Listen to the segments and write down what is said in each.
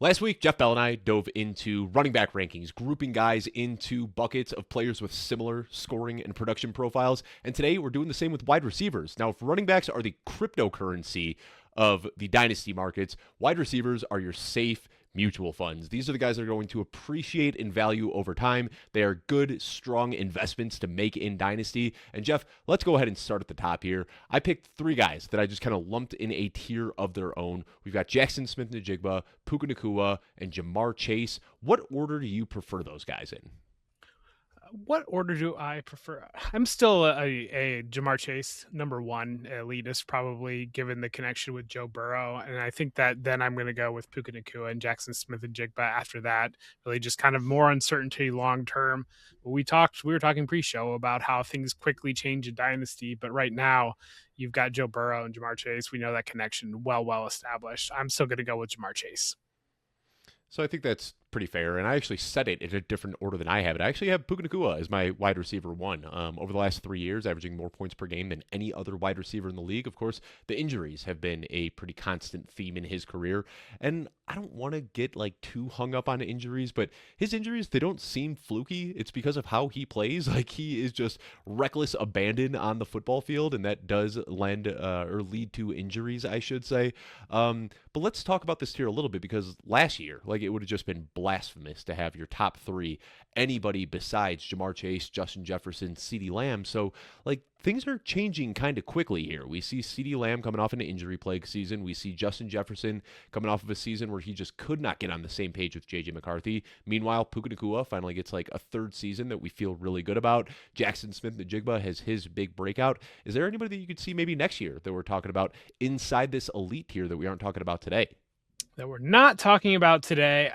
Last week, Jeff Bell and I dove into running back rankings, grouping guys into buckets of players with similar scoring and production profiles. And today, we're doing the same with wide receivers. Now, if running backs are the cryptocurrency of the dynasty markets, wide receivers are your safe mutual funds. These are the guys that are going to appreciate in value over time. They are good, strong investments to make in Dynasty. And Jeff, let's go ahead and start at the top here. I picked three guys that I just kind of lumped in a tier of their own. We've got Jackson Smith-Njigba, Puka Nacua, and Jamar Chase. What order do you prefer those guys in? What order do I prefer? I'm still a Jamar Chase number one elitist, probably given the connection with Joe Burrow, and I think that then I'm going to go with Puka Nacua and Jackson Smith and Jigba after that. Really, just kind of more uncertainty long term. We were talking pre-show about how things quickly change in Dynasty, but right now you've got Joe Burrow and Jamar Chase. We know that connection well established. I'm still going to go with Jamar Chase. So I think that's pretty fair, and I actually set it in a different order than I have it. I actually have Puka Nacua as my wide receiver one. Over the last 3 years, averaging more points per game than any other wide receiver in the league. Of course, the injuries have been a pretty constant theme in his career, and I don't want to get like too hung up on injuries, but his injuries, they don't seem fluky. It's because of how he plays. Like, he is just reckless abandon on the football field, and that does lend or lead to injuries, I should say. But let's talk about this tier a little bit, because last year, like, it would have just been blasphemous to have your top three anybody besides Jamar Chase, Justin Jefferson, CeeDee Lamb. So, like, things are changing kind of quickly here. We see CeeDee Lamb coming off an injury plague season. We see Justin Jefferson coming off of a season where he just could not get on the same page with J.J. McCarthy. Meanwhile, Puka Nacua finally gets like a third season that we feel really good about. Jackson Smith-Njigba has his big breakout. Is there anybody that you could see maybe next year that we're talking about inside this elite tier that we aren't talking about today? That we're not talking about today.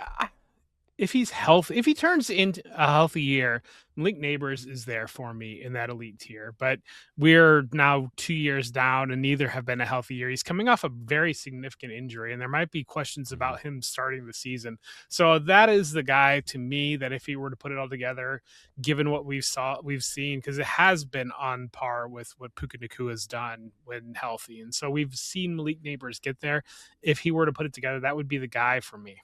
If he's healthy, if he turns into a healthy year, Malik Neighbors is there for me in that elite tier. But we're now 2 years down, and neither have been a healthy year. He's coming off a very significant injury, and there might be questions about him starting the season. So that is the guy to me that if he were to put it all together, given what we've seen, because it has been on par with what Puka Nacua has done when healthy, and so we've seen Malik Neighbors get there. If he were to put it together, that would be the guy for me.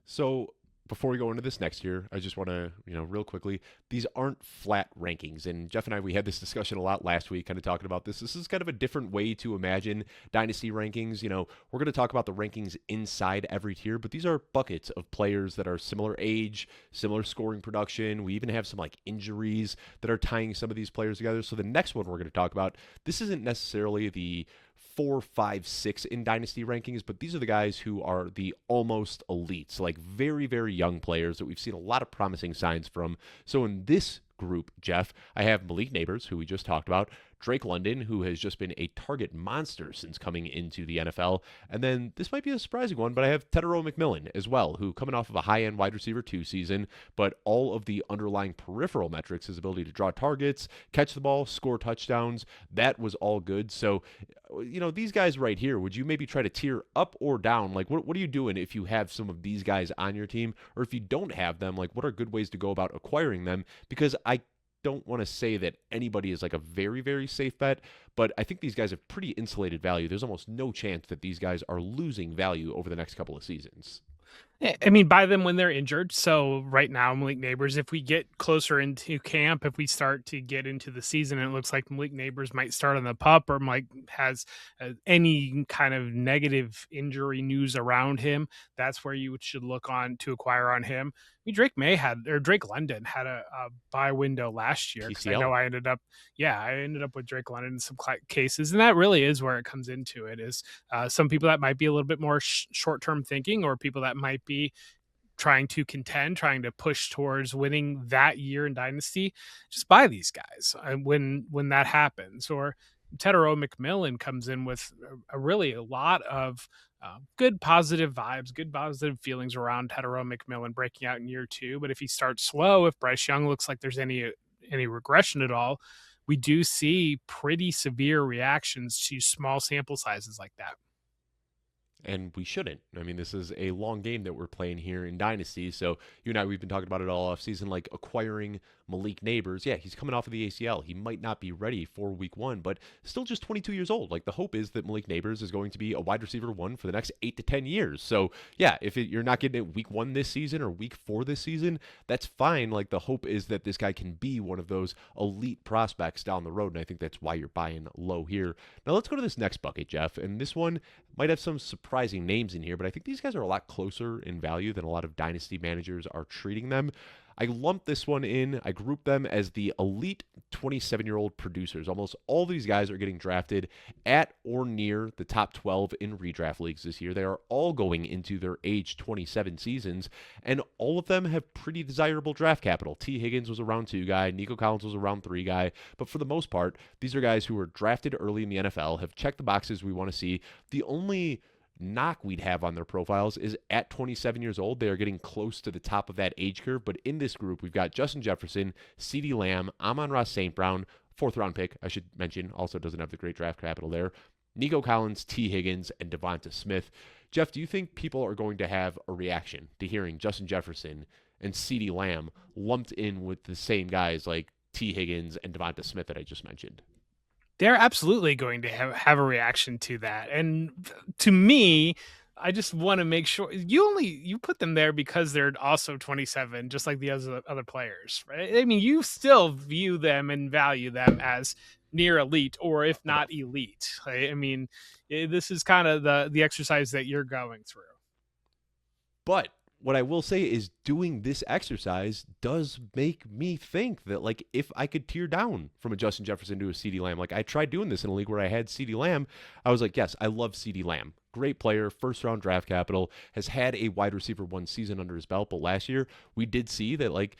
So before we go into this next year, I just want to, real quickly, these aren't flat rankings. And Jeff and I, we had this discussion a lot last week, kind of talking about this. This is kind of a different way to imagine dynasty rankings. We're going to talk about the rankings inside every tier, but these are buckets of players that are similar age, similar scoring production. We even have some like injuries that are tying some of these players together. So the next one we're going to talk about, this isn't necessarily the 4, 5, 6 in dynasty rankings, but these are the guys who are the almost elites, like very, very young players that we've seen a lot of promising signs from. So in this group, Jeff, I have Malik Neighbors, who we just talked about, Drake London, who has just been a target monster since coming into the NFL. And then this might be a surprising one, but I have Tedero McMillan as well, who coming off of a high-end wide receiver 2 season, but all of the underlying peripheral metrics, his ability to draw targets, catch the ball, score touchdowns, that was all good. So, these guys right here, would you maybe try to tier up or down? Like, what are you doing if you have some of these guys on your team? Or if you don't have them, like, what are good ways to go about acquiring them? Because I don't want to say that anybody is like a very, very safe bet, but I think these guys have pretty insulated value. There's almost no chance that these guys are losing value over the next couple of seasons. I mean, buy them when they're injured. So right now, Malik Neighbors, if we get closer into camp, if we start to get into the season, and it looks like Malik Neighbors might start on the pup, or Mike has any kind of negative injury news around him, that's where you should look on to acquire on him. I mean, Drake London had a buy window last year, because I know I ended up with Drake London in some cases, and that really is where it comes into it. Is some people that might be a little bit more short-term thinking, or people that might be trying to contend, trying to push towards winning that year in Dynasty, just buy these guys when that happens. Or Tedero McMillan comes in with a lot of good positive vibes, good positive feelings around Tedero McMillan breaking out in year 2. But if he starts slow, if Bryce Young looks like there's any regression at all, we do see pretty severe reactions to small sample sizes like that. And we shouldn't. I mean, this is a long game that we're playing here in Dynasty. So you and I, we've been talking about it all off season, like acquiring Malik Neighbors. Yeah, he's coming off of the ACL. He might not be ready for week one, but still just 22 years old. Like the hope is that Malik Neighbors is going to be a wide receiver one for the next 8 to 10 years. So yeah, if you're not getting it week one this season or week four this season, that's fine. Like the hope is that this guy can be one of those elite prospects down the road. And I think that's why you're buying low here. Now let's go to this next bucket, Jeff. And this one might have some surprising names in here, but I think these guys are a lot closer in value than a lot of dynasty managers are treating them. I lumped this one in. I grouped them as the elite 27-year-old producers. Almost all these guys are getting drafted at or near the top 12 in redraft leagues this year. They are all going into their age 27 seasons, and all of them have pretty desirable draft capital. T. Higgins was a round 2 guy. Nico Collins was a round 3 guy. But for the most part, these are guys who were drafted early in the NFL, have checked the boxes we want to see. The only knock we'd have on their profiles is at 27 years old, they are getting close to the top of that age curve. But in this group, we've got Justin Jefferson, CeeDee Lamb, Amon-Ra St. Brown, 4th round pick, I should mention, also doesn't have the great draft capital there, Nico Collins, T. Higgins, and Devonta Smith. Jeff, do you think people are going to have a reaction to hearing Justin Jefferson and CeeDee Lamb lumped in with the same guys like T. Higgins and Devonta Smith that I just mentioned? They're absolutely going to have a reaction to that. And to me, I just want to make sure you put them there because they're also 27, just like the other players, right? I mean, you still view them and value them as near elite, or if not elite. Right? I mean, this is kind of the exercise that you're going through. But what I will say is doing this exercise does make me think that, like, if I could tear down from a Justin Jefferson to a CeeDee Lamb, like I tried doing this in a league where I had CeeDee Lamb, I was like, yes, I love CeeDee Lamb. Great player, 1st round draft capital, has had a wide receiver one season under his belt. But last year, we did see that, like,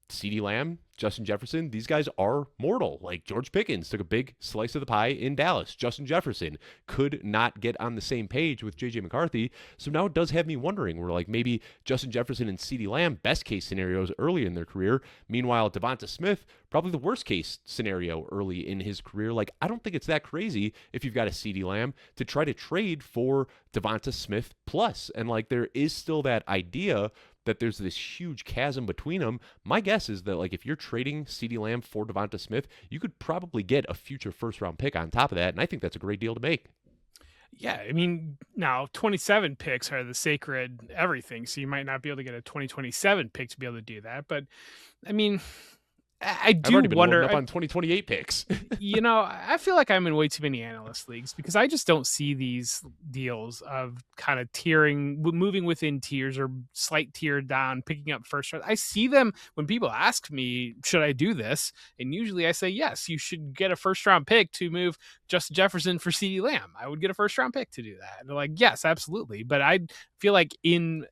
CeeDee Lamb, Justin Jefferson, these guys are mortal. Like George Pickens took a big slice of the pie in Dallas. Justin Jefferson could not get on the same page with J.J. McCarthy. So now it does have me wondering where, like, maybe Justin Jefferson and CeeDee Lamb, best case scenarios early in their career. Meanwhile, Devonta Smith, probably the worst case scenario early in his career. Like, I don't think it's that crazy if you've got a CeeDee Lamb to try to trade for Devonta Smith plus. And, like, there is still that idea that there's this huge chasm between them. My guess is that, like, if you're trading CeeDee Lamb for Devonta Smith, you could probably get a future 1st round pick on top of that, and I think that's a great deal to make. Yeah, I mean, now 27 picks are the sacred everything, so you might not be able to get a 2027 pick to be able to do that. But I mean, I I've do already been wonder. loading up on 2028 picks. I feel like I'm in way too many analyst leagues because I just don't see these deals of kind of moving within tiers or slight tier down, picking up 1st round. I see them when people ask me, should I do this? And usually I say, yes, you should get a 1st round pick to move Justin Jefferson for CeeDee Lamb. I would get a 1st round pick to do that. And they're like, yes, absolutely. But I feel like in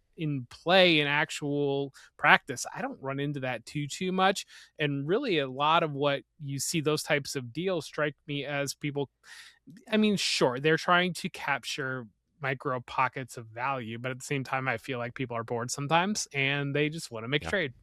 play, in actual practice, I don't run into that too much. And really a lot of what you see, those types of deals, strike me as people, I mean, sure, they're trying to capture micro pockets of value, but at the same time, I feel like people are bored sometimes and they just want to make a trade.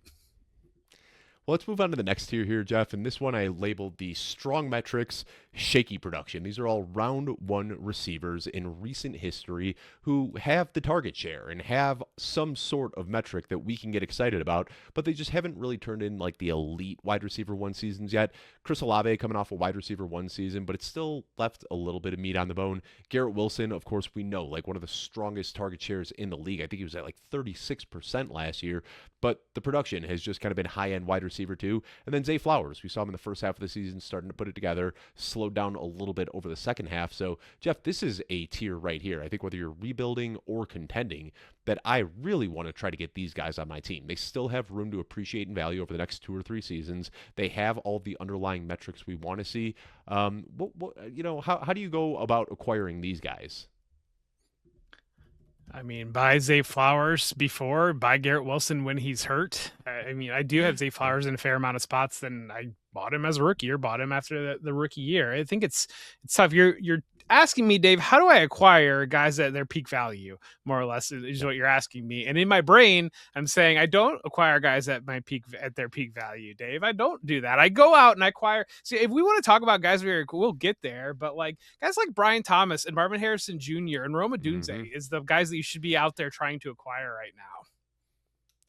Well, let's move on to the next tier here, Jeff. And this one I labeled the strong metrics, shaky production. These are all round one receivers in recent history who have the target share and have some sort of metric that we can get excited about, but they just haven't really turned in like the elite wide receiver one seasons yet. Chris Olave coming off a wide receiver one season, but it's still left a little bit of meat on the bone. Garrett Wilson, of course, we know, like one of the strongest target shares in the league. I think he was at like 36% last year, but the production has just kind of been high-end wide receiver too. And then Zay Flowers, we saw him in the 1st half of the season starting to put it together, slowed down a little bit over the 2nd half. So, Jeff, this is a tier right here. I think whether you're rebuilding or contending, that I really want to try to get these guys on my team. They still have room to appreciate in value over the next 2 or 3 seasons. They have all the underlying metrics we want to see. How do you go about acquiring these guys? I mean, buy Zay Flowers before, buy Garrett Wilson when he's hurt. I mean, I do have Zay Flowers in a fair amount of spots, and I bought him as a rookie or bought him after the rookie year. I think it's tough. asking me, Dave, how do I acquire guys at their peak value? More or less is Yeah. what you're asking me. And in my brain, I'm saying I don't acquire guys at their peak value, Dave. I don't do that. I go out and I acquire. See, if we want to talk about guys, we'll get there. But like guys like Brian Thomas and Marvin Harrison Jr. and Roma Dunze Hmm. is the guys that you should be out there trying to acquire right now.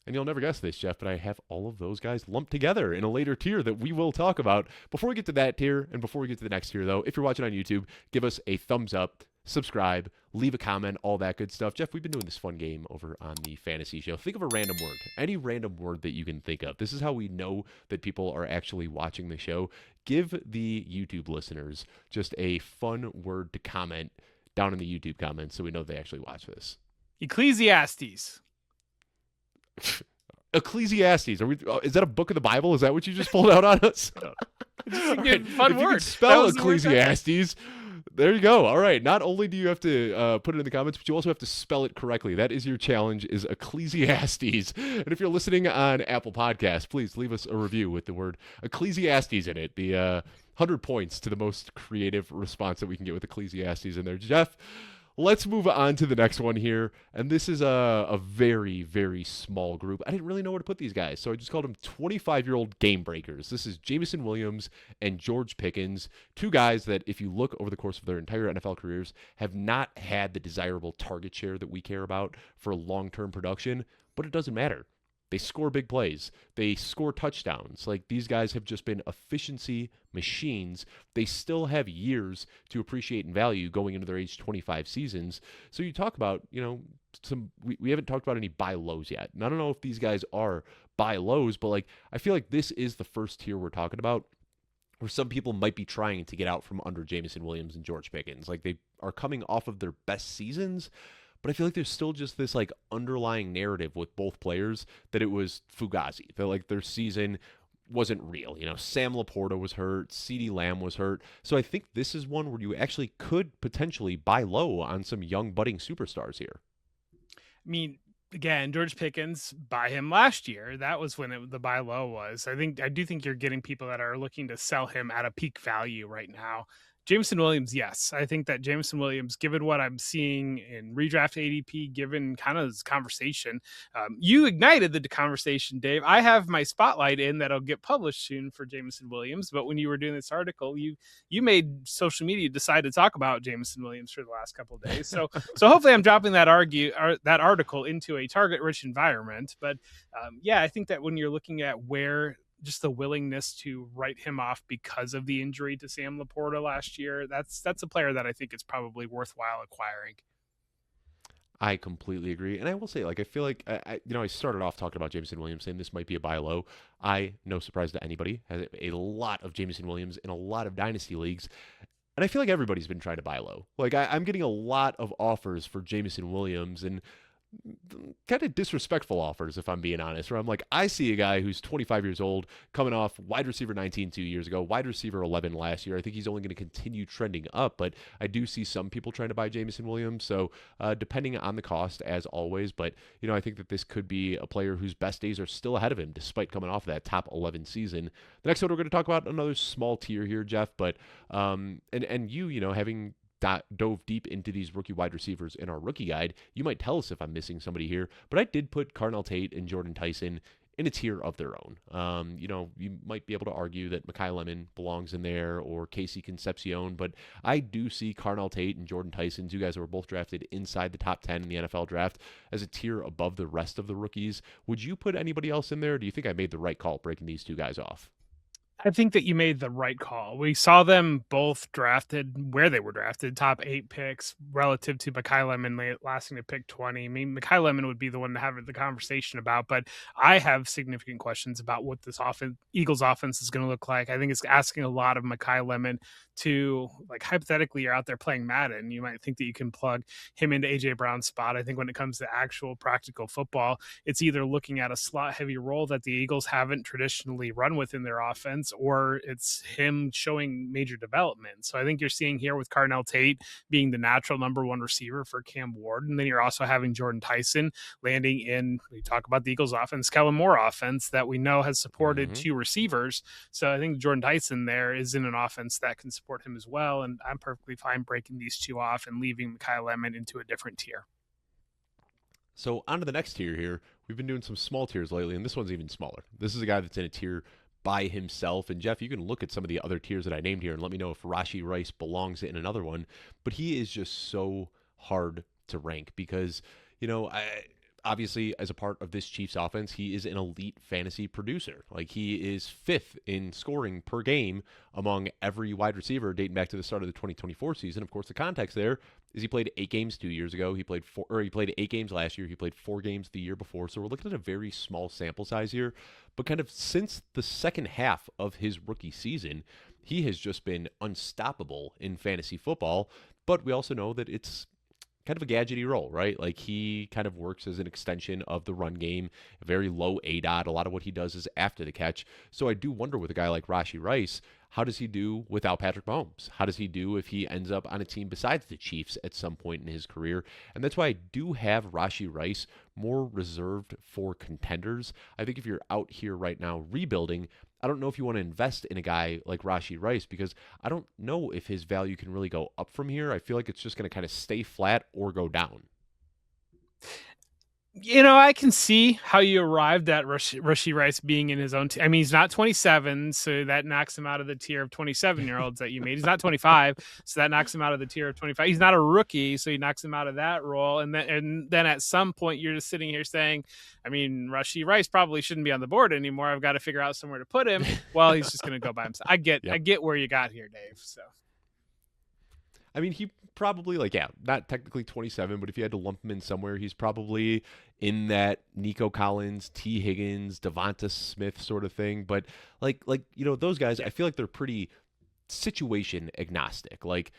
And you'll never guess this, Jeff, but I have all of those guys lumped together in a later tier that we will talk about. Before we get to that tier, and before we get to the next tier, though, if you're watching on YouTube, give us a thumbs up, subscribe, leave a comment, all that good stuff. Jeff, we've been doing this fun game over on the Fantasy Show. Think of a random word, any random word that you can think of. This is how we know that people are actually watching the show. Give the YouTube listeners just a fun word to comment down in the YouTube comments so we know they actually watch this. Ecclesiastes. Ecclesiastes. Are we? Is that a book of the Bible? Is that what you just pulled out on us? Just Right. fun If word. you can spell Ecclesiastes, there you go. All right. Not only do you have to put it in the comments, but you also have to spell it correctly. That is your challenge: is Ecclesiastes. And if you're listening on Apple Podcasts, please leave us a review with the word Ecclesiastes in it. The 100 points to the most creative response that we can get with Ecclesiastes in there, Jeff. Let's move on to the next one here. And this is a very, very small group. I didn't really know where to put these guys, so I just called them 25-year-old game breakers. This is Jameson Williams and George Pickens, two guys that, if you look over the course of their entire NFL careers, have not had the desirable target share that we care about for long-term production, but it doesn't matter. They score big plays. They score touchdowns. Like, these guys have just been efficiency machines. They still have years to appreciate and value going into their age 25 seasons. So you talk about, we haven't talked about any buy lows yet. And I don't know if these guys are buy lows, but like, I feel like this is the first tier we're talking about where some people might be trying to get out from under Jameson Williams and George Pickens. Like, they are coming off of their best seasons, but I feel like there's still just this like underlying narrative with both players that it was fugazi, that like their season wasn't real. Sam Laporta was hurt, CeeDee Lamb was hurt. So I think this is one where you actually could potentially buy low on some young budding superstars here. I mean, again, George Pickens, buy him last year. That was when the buy low was. I do think you're getting people that are looking to sell him at a peak value right now. Jameson Williams, yes. I think that Jameson Williams, given what I'm seeing in redraft ADP, given kind of this conversation, you ignited the conversation, Dave. I have my spotlight in that'll get published soon for Jameson Williams, but when you were doing this article, you made social media decide to talk about Jameson Williams for the last couple of days. So hopefully I'm dropping that article into a target-rich environment. But yeah, I think that when you're looking at where just the willingness to write him off because of the injury to Sam Laporta last year, that's a player that I think it's probably worthwhile acquiring. I completely agree. And I will say, like, I feel like, I started off talking about Jameson Williams saying this might be a buy low. No surprise to anybody, has a lot of Jameson Williams in a lot of dynasty leagues. And I feel like everybody's been trying to buy low. Like, I'm getting a lot of offers for Jameson Williams, and kind of disrespectful offers, if I'm being honest, where I'm like, I see a guy who's 25 years old, coming off wide receiver 19 2 years ago, wide receiver 11 last year. I think he's only going to continue trending up, but I do see some people trying to buy Jameson Williams. So depending on the cost, as always, but I think that this could be a player whose best days are still ahead of him, despite coming off of that top 11 season. The next one we're going to talk about another small tier here, Jeff, but having dove deep into these rookie wide receivers in our rookie guide, you might tell us if I'm missing somebody here, but I did put Carnell Tate and Jordan Tyson in a tier of their own. You might be able to argue that Mekhi Lemon belongs in there or Casey Concepcion, but I do see Carnell Tate and Jordan Tyson, two guys that were both drafted inside the top 10 in the NFL draft, as a tier above the rest of the rookies. Would you put anybody else in there? Or do you think I made the right call breaking these two guys off? I think that you made the right call. We saw them both drafted where they were drafted, top 8 picks relative to Mekhi Lemon lasting to pick 20. I mean, Mekhi Lemon would be the one to have the conversation about, but I have significant questions about what this Eagles offense is going to look like. I think it's asking a lot of Mekhi Lemon to, like, hypothetically, you're out there playing Madden. You might think that you can plug him into AJ Brown's spot. I think when it comes to actual practical football, it's either looking at a slot heavy role that the Eagles haven't traditionally run within their offense, offense or it's him showing major development. So I think you're seeing here with Carnell Tate being the natural number one receiver for Cam Ward. And then you're also having Jordan Tyson landing in, we talk about the Eagles offense, Kellen Moore offense that we know has supported Mm-hmm. two receivers. So I think Jordan Tyson there is in an offense that can support him as well. And I'm perfectly fine breaking these two off and leaving Mekhi Lemon into a different tier. So on to the next tier here. We've been doing some small tiers lately, and this one's even smaller. This is a guy that's in a tier by himself. And Jeff, you can look at some of the other tiers that I named here and let me know if Rashee Rice belongs in another one. But he is just so hard to rank because, obviously, as a part of this Chiefs offense, he is an elite fantasy producer. Like, he is fifth in scoring per game among every wide receiver dating back to the start of the 2024 season. Of course, the context there is he played 8 games 2 years ago. He played 8 games last year. He played 4 games the year before. So we're looking at a very small sample size here. But kind of since the second half of his rookie season, he has just been unstoppable in fantasy football. But we also know that it's kind of a gadgety role, right? Like, he kind of works as an extension of the run game, a very low ADOT. A lot of what he does is after the catch. So I do wonder with a guy like Rashee Rice, how does he do without Patrick Mahomes? How does he do if he ends up on a team besides the Chiefs at some point in his career? And that's why I do have Rashee Rice more reserved for contenders. I think if you're out here right now rebuilding, I don't know if you want to invest in a guy like Rashee Rice because I don't know if his value can really go up from here. I feel like it's just going to kind of stay flat or go down. I can see how you arrived at Rashee Rice being in his own I mean, he's not 27, so that knocks him out of the tier of 27-year-olds that you made. He's not 25, so that knocks him out of the tier of 25. He's not a rookie, so he knocks him out of that role. And then at some point, you're just sitting here saying, I mean, Rashee Rice probably shouldn't be on the board anymore. I've got to figure out somewhere to put him. Well, he's just going to go by himself. I get where you got here, Dave. So, I mean, he probably, not technically 27, but if you had to lump him in somewhere, he's probably in that Nico Collins, T. Higgins, Devonta Smith sort of thing. But those guys, I feel like they're pretty situation agnostic. Like,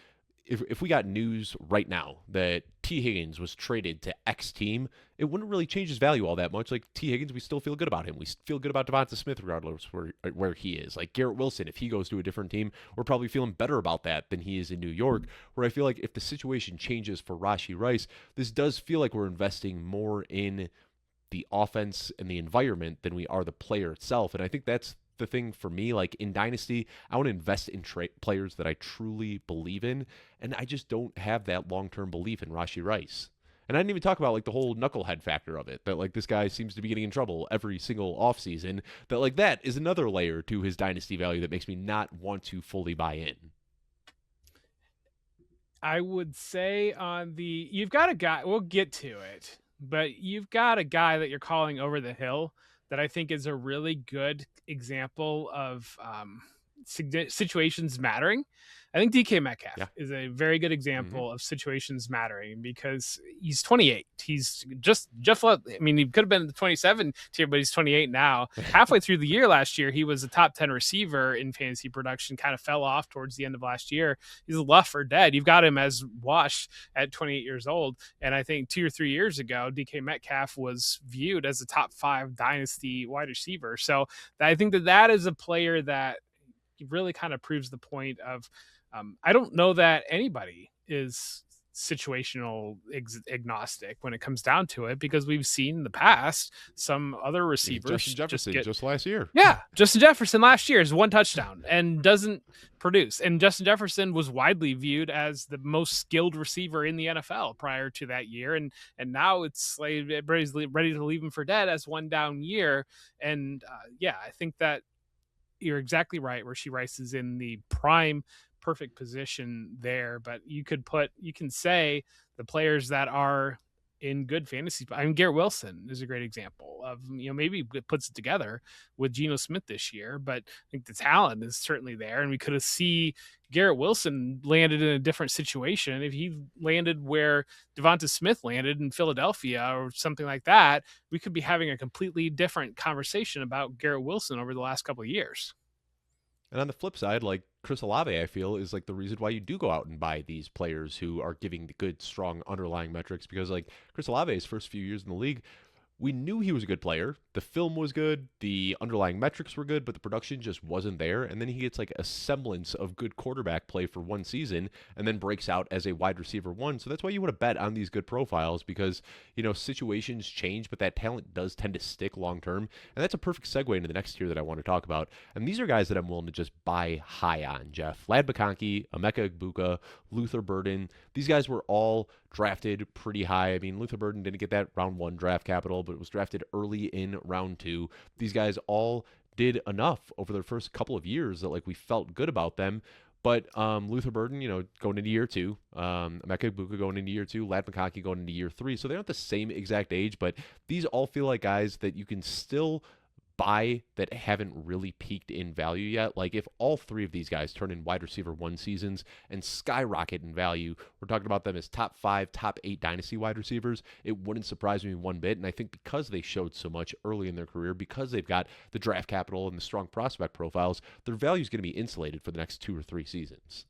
if we got news right now that T. Higgins was traded to X team, it wouldn't really change his value all that much. Like, T. Higgins, we still feel good about him. We feel good about Devonta Smith regardless where he is. Like, Garrett Wilson, if he goes to a different team, we're probably feeling better about that than he is in New York, where I feel like if the situation changes for Rashee Rice, this does feel like we're investing more in the offense and the environment than we are the player itself. And I think that's the thing for me. Like, in Dynasty, I want to invest in players that I truly believe in, and I just don't have that long-term belief in Rashee Rice. And I didn't even talk about the whole knucklehead factor of it, that this guy seems to be getting in trouble every single offseason, that is another layer to his Dynasty value that makes me not want to fully buy in. I would say you've got a guy, we'll get to it, but you've got a guy that you're calling over the hill that I think is a really good example of situations mattering. I think DK Metcalf is a very good example of situations mattering because he's 28. He's just I mean, he could have been in the 27 tier, but he's 28 now. Halfway through the year last year, he was a top 10 receiver in fantasy production, kind of fell off towards the end of last year. He's left for dead. You've got him as washed at 28 years old. And I think 2 or 3 years ago, DK Metcalf was viewed as a top 5 dynasty wide receiver. So I think that is a player that really kind of proves the point of, I don't know that anybody is situational agnostic when it comes down to it, because we've seen in the past some other receivers. Justin Jefferson just last year. Yeah, Justin Jefferson last year is 1 touchdown and doesn't produce. And Justin Jefferson was widely viewed as the most skilled receiver in the NFL prior to that year, and now it's like everybody's ready to leave him for dead as 1 down year. And I think that you're exactly right. Rashee Rice is in the prime perfect position there, but you can say the players that are in good fantasy. I mean, Garrett Wilson is a great example of, maybe it puts it together with Geno Smith this year, but I think the talent is certainly there. And we could have seen Garrett Wilson landed in a different situation. If he landed where Devonta Smith landed in Philadelphia or something like that, we could be having a completely different conversation about Garrett Wilson over the last couple of years. And on the flip side, Chris Olave, I feel, is the reason why you do go out and buy these players who are giving the good, strong underlying metrics, because Chris Olave's first few years in the league we knew he was a good player. The film was good, the underlying metrics were good, but the production just wasn't there. And then he gets like a semblance of good quarterback play for one season and then breaks out as a wide receiver one. So that's why you want to bet on these good profiles because, situations change, but that talent does tend to stick long term. And that's a perfect segue into the next tier that I want to talk about. And these are guys that I'm willing to just buy high on, Jeff. Ladd McConkey, Emeka Egbuka, Luther Burden. These guys were all drafted pretty high. I mean, Luther Burden didn't get that round one draft capital, but it was drafted early in round two. These guys all did enough over their first couple of years that we felt good about them. But Luther Burden, going into year two, Emeka Egbuka going into year two, Ladd McConkey going into year three. So they're not the same exact age, but these all feel like guys that you can still buy that haven't really peaked in value yet. Like if all three of these guys turn in wide receiver one seasons and skyrocket in value, we're talking about them as top 5, top 8 dynasty wide receivers. It wouldn't surprise me one bit. And I think because they showed so much early in their career, because they've got the draft capital and the strong prospect profiles, their value is going to be insulated for the next 2 or 3 seasons.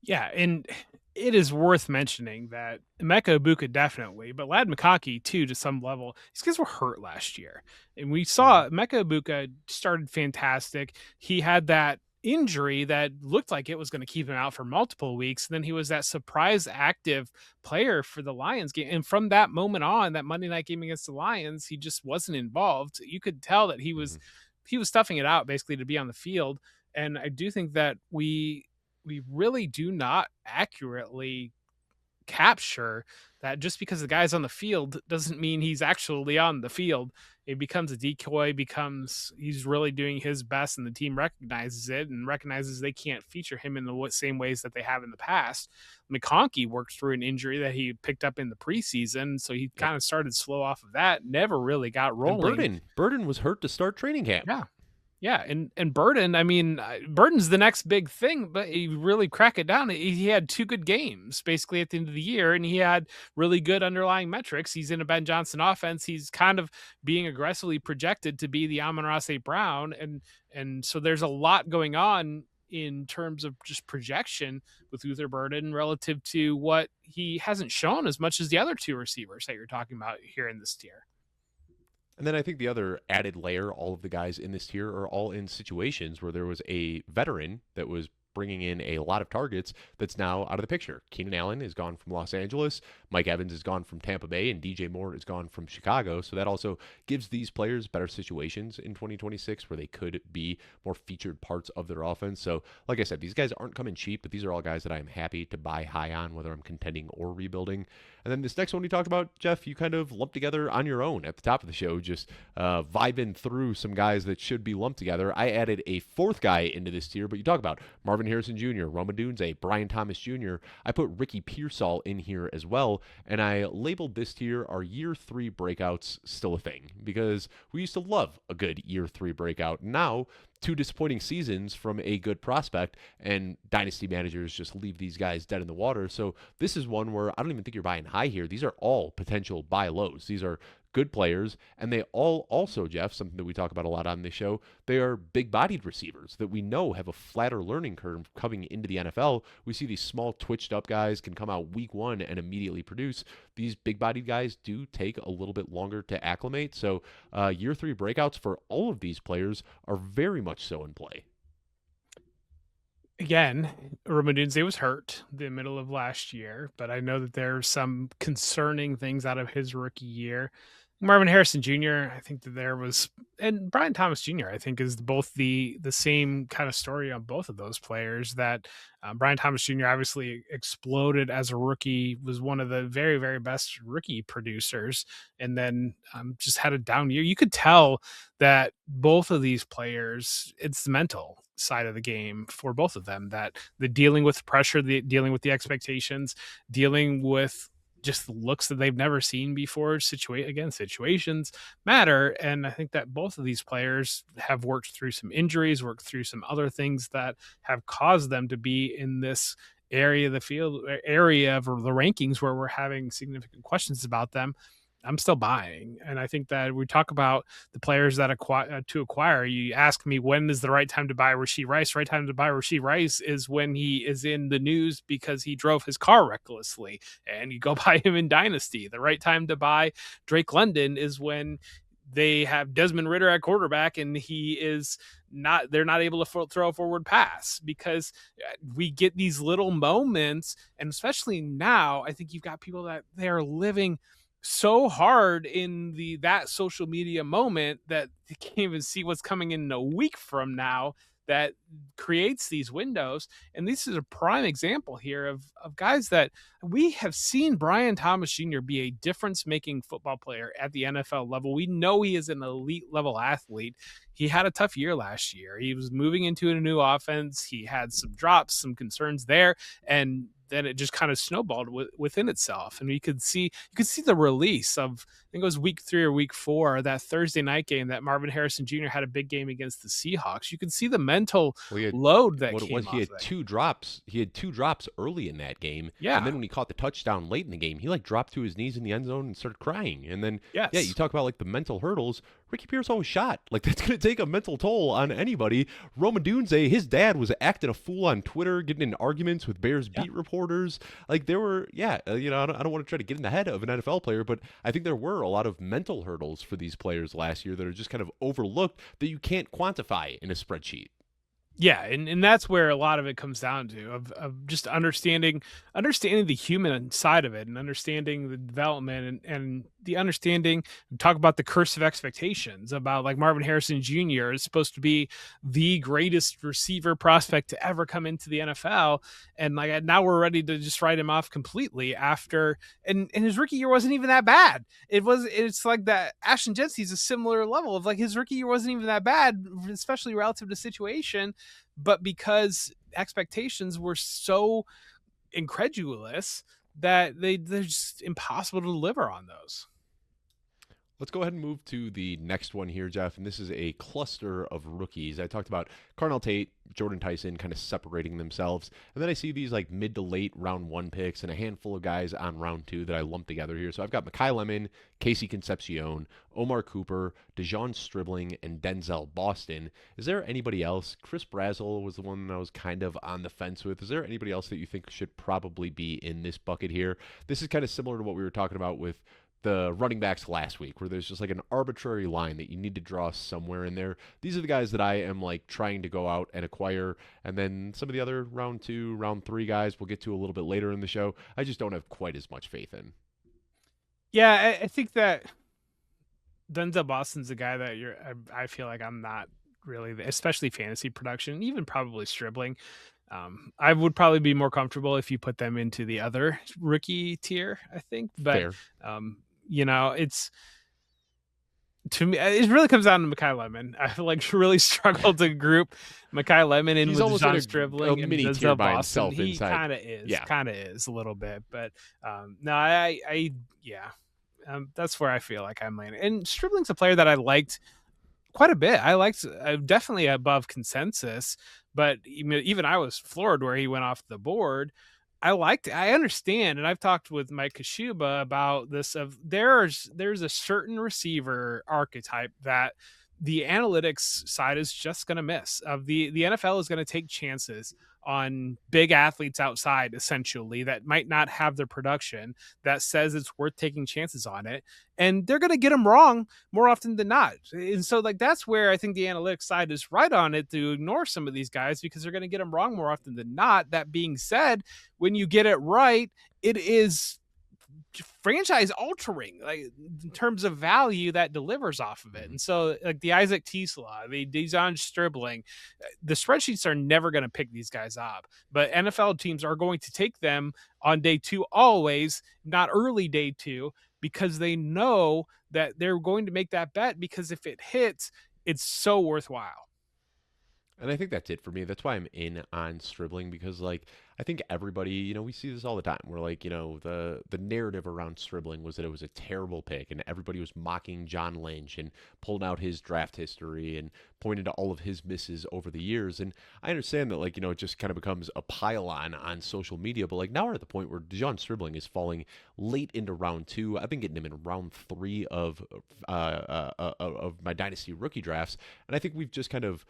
Yeah, and it is worth mentioning that Emeka Egbuka definitely, but Ladd McConkey too to some level. These guys were hurt last year, and we saw Emeka Egbuka started fantastic. He had that injury that looked like it was going to keep him out for multiple weeks. And then he was that surprise active player for the Lions game, and from that moment on, that Monday night game against the Lions, he just wasn't involved. You could tell that he was stuffing it out basically to be on the field. And I do think that we really do not accurately capture that just because the guy's on the field doesn't mean he's actually on the field. It becomes a decoy, he's really doing his best, and the team recognizes it and recognizes they can't feature him in the same ways that they have in the past. McConkey worked through an injury that he picked up in the preseason, so he kind of started slow off of that, never really got rolling. And Burden was hurt to start training camp. Yeah, and Burden, I mean, Burden's the next big thing, but you really crack it down. He had 2 good games basically at the end of the year, and he had really good underlying metrics. He's in a Ben Johnson offense. He's kind of being aggressively projected to be the Amon-Ra St. Brown, and so there's a lot going on in terms of just projection with Luther Burden relative to what he hasn't shown as much as the other 2 receivers that you're talking about here in this tier. And then I think the other added layer, all of the guys in this tier are all in situations where there was a veteran that was bringing in a lot of targets that's now out of the picture. Keenan Allen is gone from Los Angeles. Mike Evans is gone from Tampa Bay, and DJ Moore is gone from Chicago. So that also gives these players better situations in 2026 where they could be more featured parts of their offense. So like I said, these guys aren't coming cheap, but these are all guys that I am happy to buy high on, whether I'm contending or rebuilding. And then this next one we talked about, Jeff, you kind of lumped together on your own at the top of the show, just vibing through some guys that should be lumped together. I added a 4th guy into this tier, but you talk about Marvin Harrison Jr., Rome Odunze, Brian Thomas Jr. I put Ricky Pearsall in here as well, and I labeled this tier our year 3 breakouts still a thing, because we used to love a good year 3 breakout. Now, 2 disappointing seasons from a good prospect, and dynasty managers just leave these guys dead in the water. So this is one where I don't even think you're buying high here. These are all potential buy lows. These are good players, and they all also, Jeff, something that we talk about a lot on this show, they are big-bodied receivers that we know have a flatter learning curve coming into the NFL. We see these small, twitched-up guys can come out week 1 and immediately produce. These big-bodied guys do take a little bit longer to acclimate, so year 3 breakouts for all of these players are very much so in play. Again, Rome Odunze was hurt the middle of last year, but I know that there's some concerning things out of his rookie year. Marvin Harrison Jr., I think that there was, and Brian Thomas Jr., I think is both the same kind of story on both of those players. That Brian Thomas Jr. obviously exploded as a rookie, was one of the very, very best rookie producers, and then just had a down year. You could tell that both of these players, it's the mental side of the game for both of them, that the dealing with pressure, the dealing with the expectations, dealing with just looks that they've never seen before. Situations matter. And I think that both of these players have worked through some injuries, worked through some other things that have caused them to be in this area of the field, area of the rankings where we're having significant questions about them. I'm still buying. And I think that we talk about the players that to acquire. You ask me when is the right time to buy Rashee Rice? Right time to buy Rashee Rice is when he is in the news because he drove his car recklessly, and you go buy him in Dynasty. The right time to buy Drake London is when they have Desmond Ritter at quarterback and he is not they're not able to throw a forward pass because we get these little moments. And especially now, I think you've got people that they are living so hard in that social media moment that they can't even see what's coming in a week from now, that creates these windows. And this is a prime example here of guys that we have seen. Brian Thomas Jr. be a difference making football player at the NFL level. We know he is an elite level athlete. He had a tough year last year. He was moving into a new offense. He had some drops, some concerns there, and then it just kind of snowballed within itself. And you could see the release of, I think it was week 3 or week 4, that Thursday night game that Marvin Harrison Jr. had a big game against the Seahawks. You could see the mental load that came off. He had 2 drops. He had 2 drops early in that game. Yeah. And then when he caught the touchdown late in the game, he like dropped to his knees in the end zone and started crying. And then, yes. Yeah, you talk about like the mental hurdles. Ricky Pearsall was shot. Like, that's going to take a mental toll on anybody. Rome Odunze, his dad was acting a fool on Twitter, getting in arguments with Bears beat reporters. Like, there were, I don't want to try to get in the head of an NFL player, but I think there were a lot of mental hurdles for these players last year that are just kind of overlooked that you can't quantify in a spreadsheet. Yeah, and that's where a lot of it comes down to, of just understanding the human side of it, and understanding the development, and the understanding. Talk about the curse of expectations, about like Marvin Harrison Jr. is supposed to be the greatest receiver prospect to ever come into the NFL, and like now we're ready to just write him off completely after, and his rookie year wasn't even that bad. It's like that Ashton Jensey's a similar level of like his rookie year wasn't even that bad, especially relative to situation. But because expectations were so incredulous that they're just impossible to deliver on those. Let's go ahead and move to the next one here, Jeff, and this is a cluster of rookies. I talked about Carnell Tate, Jordan Tyson kind of separating themselves, and then I see these like mid to late round 1 picks and a handful of guys on round 2 that I lumped together here. So I've got Mekhi Lemon, Casey Concepcion, Omar Cooper, DeJon Stribling, and Denzel Boston. Is there anybody else? Chris Brazzell was the one I was kind of on the fence with. Is there anybody else that you think should probably be in this bucket here? This is kind of similar to what we were talking about with the running backs last week, where there's just like an arbitrary line that you need to draw somewhere in there. These are the guys that I am like trying to go out and acquire, and then some of the other round 2, round 3 guys we'll get to a little bit later in the show. I just don't have quite as much faith in. Yeah, I think that Denzel Boston's a guy that I feel like I'm not really, especially fantasy production, even probably Stribling. I would probably be more comfortable if you put them into the other rookie tier, I think. But Fair. It's, to me, it really comes down to Mekhi Lemon. I like really struggled to group Mekhi Lemon in with DeJon Stribling and mini Denzel tier by Boston. himself inside. He kind of is a little bit, but no, that's where I feel like I'm landing. And Stribling's a player that I liked quite a bit. I liked definitely above consensus, but even I was floored where he went off the board. I understand, and I've talked with Mike Kashuba about this. Of there's a certain receiver archetype that the analytics side is just going to miss. Of the NFL is going to take chances on big athletes outside, essentially, that might not have the production that says it's worth taking chances on it, and they're going to get them wrong more often than not. And so like that's where I think the analytics side is right on it, to ignore some of these guys because they're going to get them wrong more often than not. That being said, when you get it right, it is franchise altering, like in terms of value that delivers off of it. And so like the Isaac Tisla, the DeJon Stribling, the spreadsheets are never going to pick these guys up, but NFL teams are going to take them on day 2 always, not early day 2, because they know that they're going to make that bet, because if it hits, it's so worthwhile. And I think that's it for me. That's why I'm in on Stribling because, like, I think everybody, we see this all the time. We're like, the narrative around Stribling was that it was a terrible pick, and everybody was mocking John Lynch and pulling out his draft history and pointing to all of his misses over the years. And I understand that, like, it just kind of becomes a pile on social media. But like now we're at the point where Dejon Stribling is falling late into round two. I've been getting him in round three of my dynasty rookie drafts, and I think we've just kind of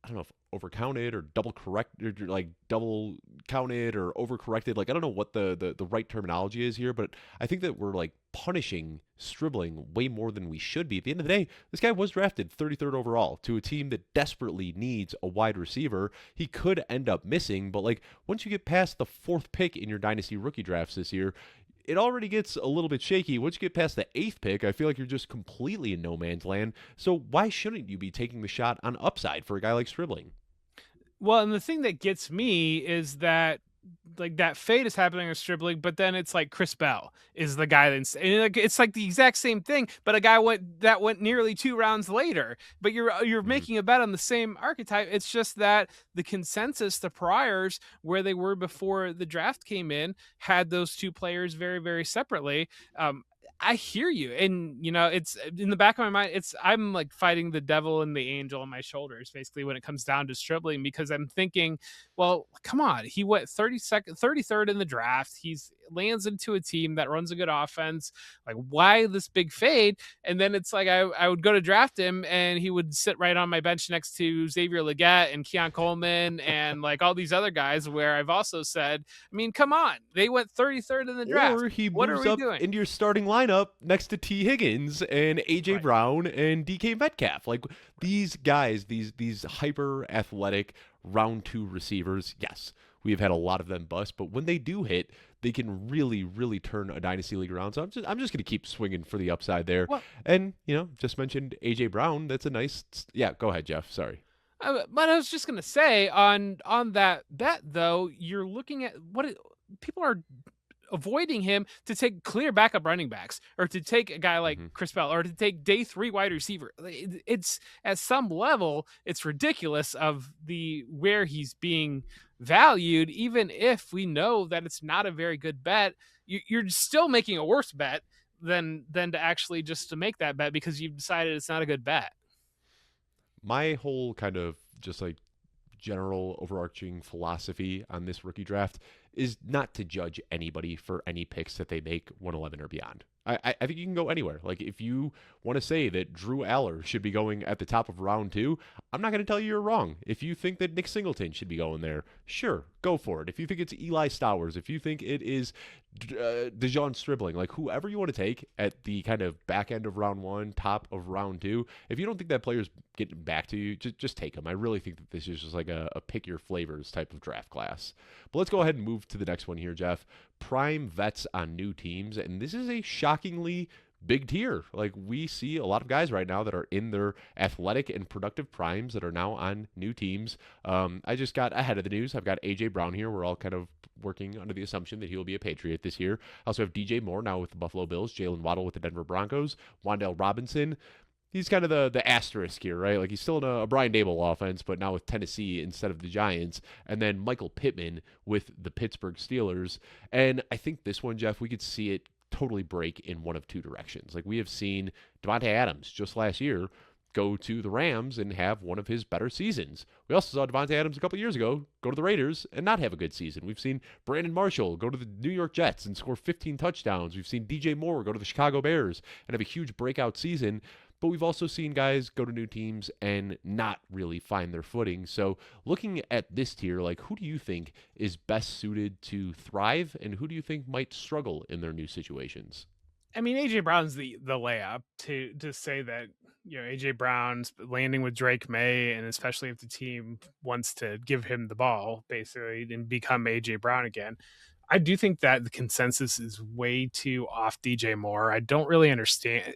I don't know if overcounted or double corrected, like double counted or overcorrected. Like I don't know what the right terminology is here, but I think that we're like punishing Stribling way more than we should be. At the end of the day, this guy was drafted 33rd overall to a team that desperately needs a wide receiver. He could end up missing, but like once you get past the fourth pick in your dynasty rookie drafts this year, it already gets a little bit shaky. Once you get past the eighth pick, I feel like you're just completely in no man's land. So why shouldn't you be taking the shot on upside for a guy like Stribling? Well, and the thing that gets me is that like that fade is happening with Stribling, but then it's like Chris Bell is the guy that's and it's like the exact same thing, but a guy went nearly 2 rounds later. But you're Mm-hmm. making a bet on the same archetype. It's just that the consensus, the priors where they were before the draft came in, had those two players very, very separately. I hear you, and it's in the back of my mind. I'm like fighting the devil and the angel on my shoulders, basically, when it comes down to Stribling, because I'm thinking, well, come on, he went 32nd, 33rd in the draft. He's lands into a team that runs a good offense. Like, why this big fade? And then it's like I would go to draft him, and he would sit right on my bench next to Xavier Legette and Keon Coleman and like all these other guys. Where I've also said, I mean, come on, they went 33rd in the draft. Or he What are moves we up doing? into your starting lineup next to T. Higgins and AJ Right. Brown and DK Metcalf. Like these guys, these hyper athletic round two receivers, yes, we've had a lot of them bust, but when they do hit, they can really, really turn a dynasty league around. So I'm just gonna keep swinging for the upside there. Well, And just mentioned AJ Brown. That's a nice. Yeah, go ahead, Jeff. Sorry. but I was just gonna say on that bet though, you're looking at people are avoiding him to take clear backup running backs or to take a guy like Mm-hmm. Chris Bell or to take day 3 wide receiver. It's at some level, it's ridiculous of the where he's being valued, even if we know that it's not a very good bet. You're still making a worse bet than to actually just to make that bet because you've decided it's not a good bet. My whole kind of just like general overarching philosophy on this rookie draft is not to judge anybody for any picks that they make 111 or beyond. I think you can go anywhere. Like if you want to say that Drew Aller should be going at the top of round two, I'm not going to tell you you're wrong. If you think that Nick Singleton should be going there, sure, go for it. If you think it's Eli Stowers, if you think it is Dejon Stribling, like whoever you want to take at the kind of back end of round one, top of round two, if you don't think that player's getting back to you, just take him. I really think that this is just like a pick your flavors type of draft class. But let's go ahead and move to the next one here, Jeff. Prime vets on new teams, and this is a shockingly big tier. Like we see a lot of guys right now that are in their athletic and productive primes that are now on new teams. I just got ahead of the news. I've got AJ Brown here. We're all kind of working under the assumption that he will be a Patriot this year. I also have DJ Moore now with the Buffalo Bills, Jalen Waddle with the Denver Broncos, Wan'Dale Robinson. He's kind of the asterisk here, right? Like he's still in a Brian Dable offense, but now with Tennessee instead of the Giants. And then Michael Pittman with the Pittsburgh Steelers. And I think this one, Jeff, we could see it totally break in one of two directions. Like we have seen Devontae Adams just last year go to the Rams and have one of his better seasons. We also saw Devontae Adams a couple years ago go to the Raiders and not have a good season. We've seen Brandon Marshall go to the New York Jets and score 15 touchdowns. We've seen DJ Moore go to the Chicago Bears and have a huge breakout season. But we've also seen guys go to new teams and not really find their footing. So looking at this tier, like who do you think is best suited to thrive and who do you think might struggle in their new situations? I mean, AJ Brown's the layup to say that AJ Brown's landing with Drake May, and especially if the team wants to give him the ball basically and become AJ Brown again. I do think that the consensus is way too off DJ Moore. I don't really understand.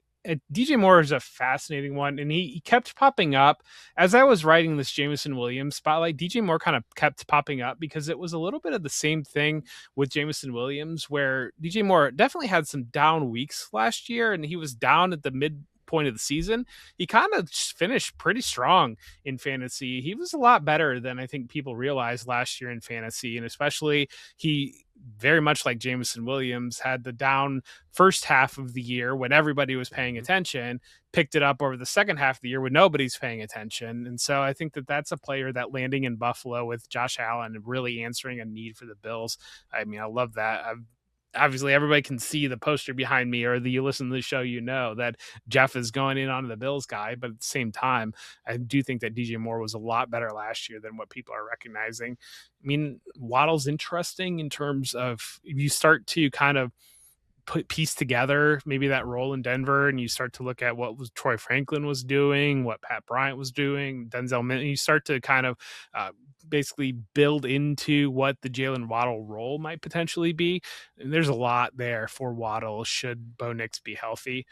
DJ Moore is a fascinating one, and he kept popping up as I was writing this Jameson Williams spotlight. DJ Moore kind of kept popping up because it was a little bit of the same thing with Jameson Williams, where DJ Moore definitely had some down weeks last year, and he was down at the midpoint point of the season, he kind of finished pretty strong in fantasy. He was a lot better than I think people realized last year in fantasy, and especially he very much like Jameson Williams had the down first half of the year when everybody was paying attention, picked it up over the second half of the year when nobody's paying attention. And so I think that that's a player that landing in Buffalo with Josh Allen and really answering a need for the Bills. I mean, I love that. Obviously everybody can see the poster behind me, or you listen to the show, that Jeff is going in on the Bills guy. But at the same time, I do think that DJ Moore was a lot better last year than what people are recognizing. I mean, Waddle's interesting in terms of if you start to kind of piece together maybe that role in Denver, and you start to look at what was Troy Franklin was doing, what Pat Bryant was doing, Denzel Mims, you start to kind of basically build into what the Jalen Waddle role might potentially be. And there's a lot there for Waddle should Bo Nix be healthy.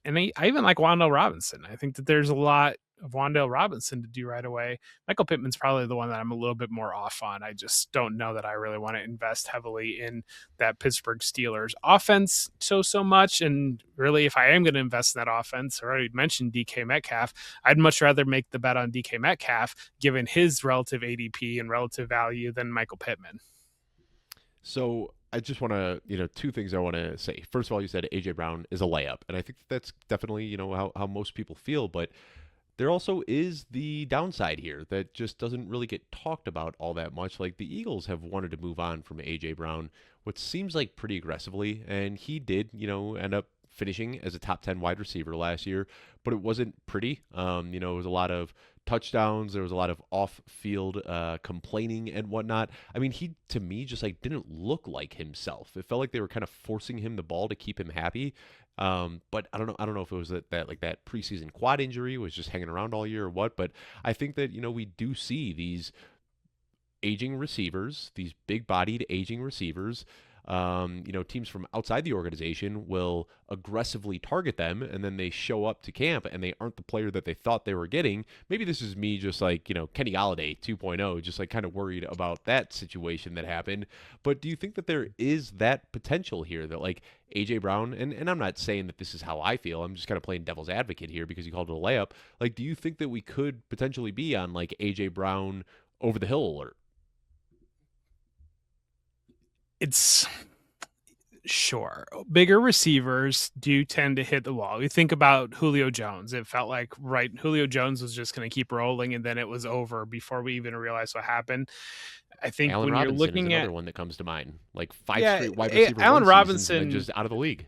And I even like Wan'Dale Robinson. I think that there's a lot of Wan'Dale Robinson to do right away. Michael Pittman's probably the one that I'm a little bit more off on. I just don't know that I really want to invest heavily in that Pittsburgh Steelers offense so much. And really, if I am going to invest in that offense, I already mentioned DK Metcalf, I'd much rather make the bet on DK Metcalf given his relative ADP and relative value than Michael Pittman. So I just want to, two things I want to say. First of all, you said A.J. Brown is a layup, and I think that's definitely, how most people feel, but there also is the downside here that just doesn't really get talked about all that much. Like the Eagles have wanted to move on from A.J. Brown, what seems like pretty aggressively, and he did, end up finishing as a top 10 wide receiver last year, but it wasn't pretty. It was a lot of touchdowns. There was a lot of off-field complaining and whatnot. I mean, he, to me, just like didn't look like himself. It felt like they were kind of forcing him the ball to keep him happy. But I don't know. I don't know if it was that preseason quad injury was just hanging around all year or what. But I think that we do see these aging receivers, these big-bodied aging receivers. Teams from outside the organization will aggressively target them, and then they show up to camp and they aren't the player that they thought they were getting. Maybe this is me just like, Kenny Golladay 2.0, just like kind of worried about that situation that happened. But do you think that there is that potential here that like A.J. Brown, and I'm not saying that this is how I feel, I'm just kind of playing devil's advocate here because you called it a layup. Like, do you think that we could potentially be on like A.J. Brown over the hill alert? It's sure bigger receivers do tend to hit the wall. You think about Julio Jones. It felt like Julio Jones was just going to keep rolling, and then it was over before we even realized what happened. I think Allen when Robinson you're looking is another at one that comes to mind, like five straight wide receiver Allen Robinson and then just out of the league.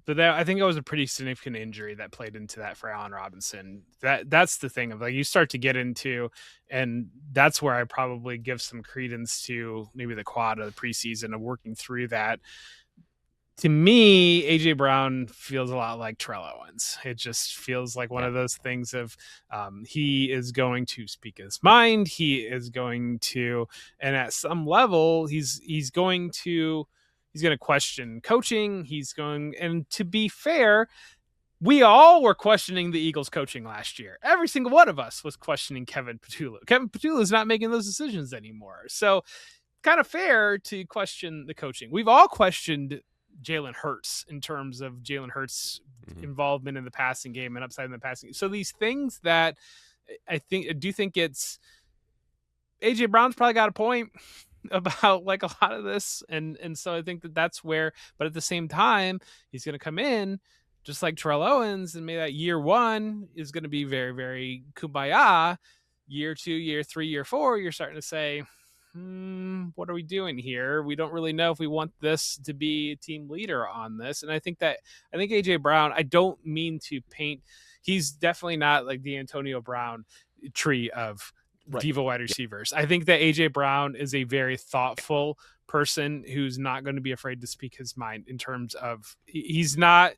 But I think it was a pretty significant injury that played into that for Allen Robinson. That's the thing of like you start to get into, and that's where I probably give some credence to maybe the quad of the preseason of working through that. To me, A.J. Brown feels a lot like Terrell Owens. It just feels like one of those things of he is going to speak his mind. He is going to, and at some level, he's going to question coaching. And to be fair, we all were questioning the Eagles coaching last year. Every single one of us was questioning Kevin Patullo. Kevin Patullo is not making those decisions anymore. So kind of fair to question the coaching. We've all questioned Jalen Hurts in terms of Jalen Hurts' involvement in the passing game and upside in the passing game. So these things that I do think it's A.J. Brown's probably got a point about like a lot of this. And so I think that's where, but at the same time, he's going to come in just like Terrell Owens, and maybe that year one is going to be very, very kumbaya. Year 2, year 3, year 4, you're starting to say, what are we doing here? We don't really know if we want this to be a team leader on this. And I think A.J. Brown, I don't mean to paint, he's definitely not like the Antonio Brown tree of diva wide receivers. I think that A.J. Brown is a very thoughtful person who's not going to be afraid to speak his mind in terms of he's not.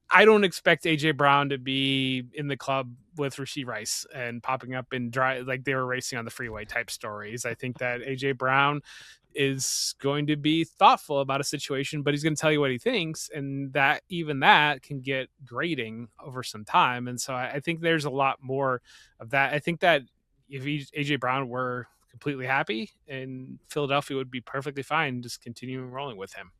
I don't expect A.J. Brown to be in the club with Rashee Rice and popping up and like they were racing on the freeway type stories. I think that A.J. Brown is going to be thoughtful about a situation, but he's going to tell you what he thinks, and that can get grating over some time. And so I think there's a lot more of that. I think that if A.J. Brown were completely happy, and Philadelphia would be perfectly fine just continuing rolling with him.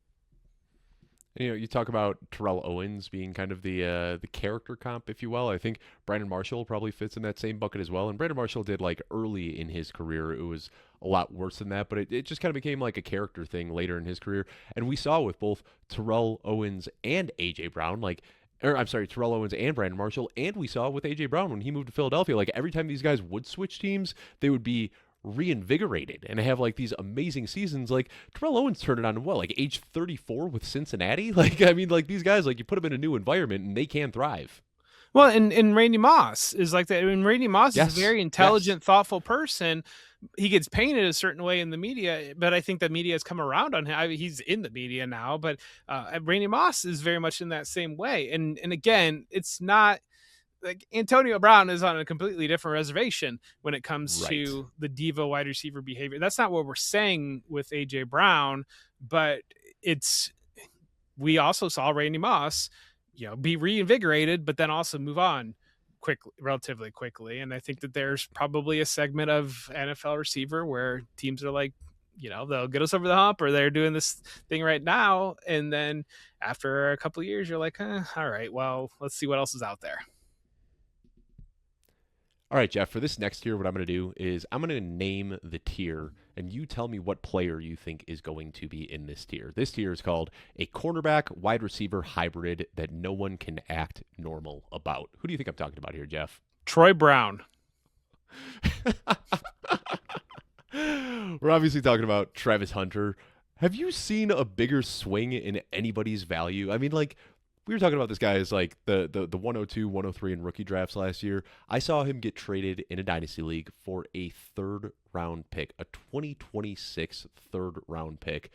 You talk about Terrell Owens being kind of the character comp, if you will. I think Brandon Marshall probably fits in that same bucket as well. And Brandon Marshall did like early in his career, it was a lot worse than that, but it just kind of became like a character thing later in his career. And we saw with both Terrell Owens and AJ Brown, or I'm sorry, Terrell Owens and Brandon Marshall, and we saw with AJ Brown when he moved to Philadelphia, like every time these guys would switch teams, they would be reinvigorated and have like these amazing seasons. Like Terrell Owens turned it on what, like age 34 with Cincinnati. Like I mean, like these guys, like you put them in a new environment and they can thrive. Well, and Randy Moss is like that. I mean, Randy Moss is a very intelligent, thoughtful person. He gets painted a certain way in the media, but I think the media has come around on him. I mean, he's in the media now, but Randy Moss is very much in that same way. And again, it's not like Antonio Brown is on a completely different reservation when it comes Right. to the diva wide receiver behavior. That's not what we're saying with AJ Brown, but we also saw Randy Moss, be reinvigorated, but then also move on relatively quickly. And I think that there's probably a segment of NFL receiver where teams are like, they'll get us over the hump, or they're doing this thing right now. And then after a couple of years, you're like, all right, well, let's see what else is out there. All right, Jeff, for this next tier, what I'm going to do is I'm going to name the tier, and you tell me what player you think is going to be in this tier. This tier is called a cornerback wide receiver hybrid that no one can act normal about. Who do you think I'm talking about here, Jeff? Troy Brown. We're obviously talking about Travis Hunter. Have you seen a bigger swing in anybody's value? I mean, like, we were talking about this guy as like the 102, 103 in rookie drafts last year. I saw him get traded in a dynasty league for a third round pick, a 2026 third round pick.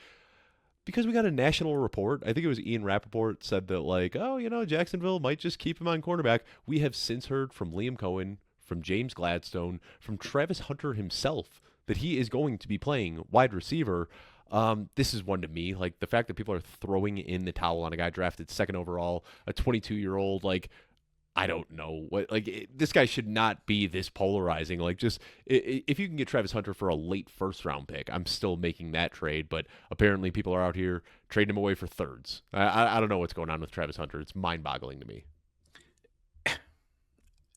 Because we got a national report, I think it was Ian Rappaport said that like, oh, Jacksonville might just keep him on cornerback. We have since heard from Liam Cohen, from James Gladstone, from Travis Hunter himself that he is going to be playing wide receiver. This is one to me. Like the fact that people are throwing in the towel on a guy drafted second overall, a 22-year-old, like, I don't know what, like this guy should not be this polarizing. Like just if you can get Travis Hunter for a late first round pick, I'm still making that trade. But apparently people are out here trading him away for thirds. I don't know what's going on with Travis Hunter. It's mind boggling to me.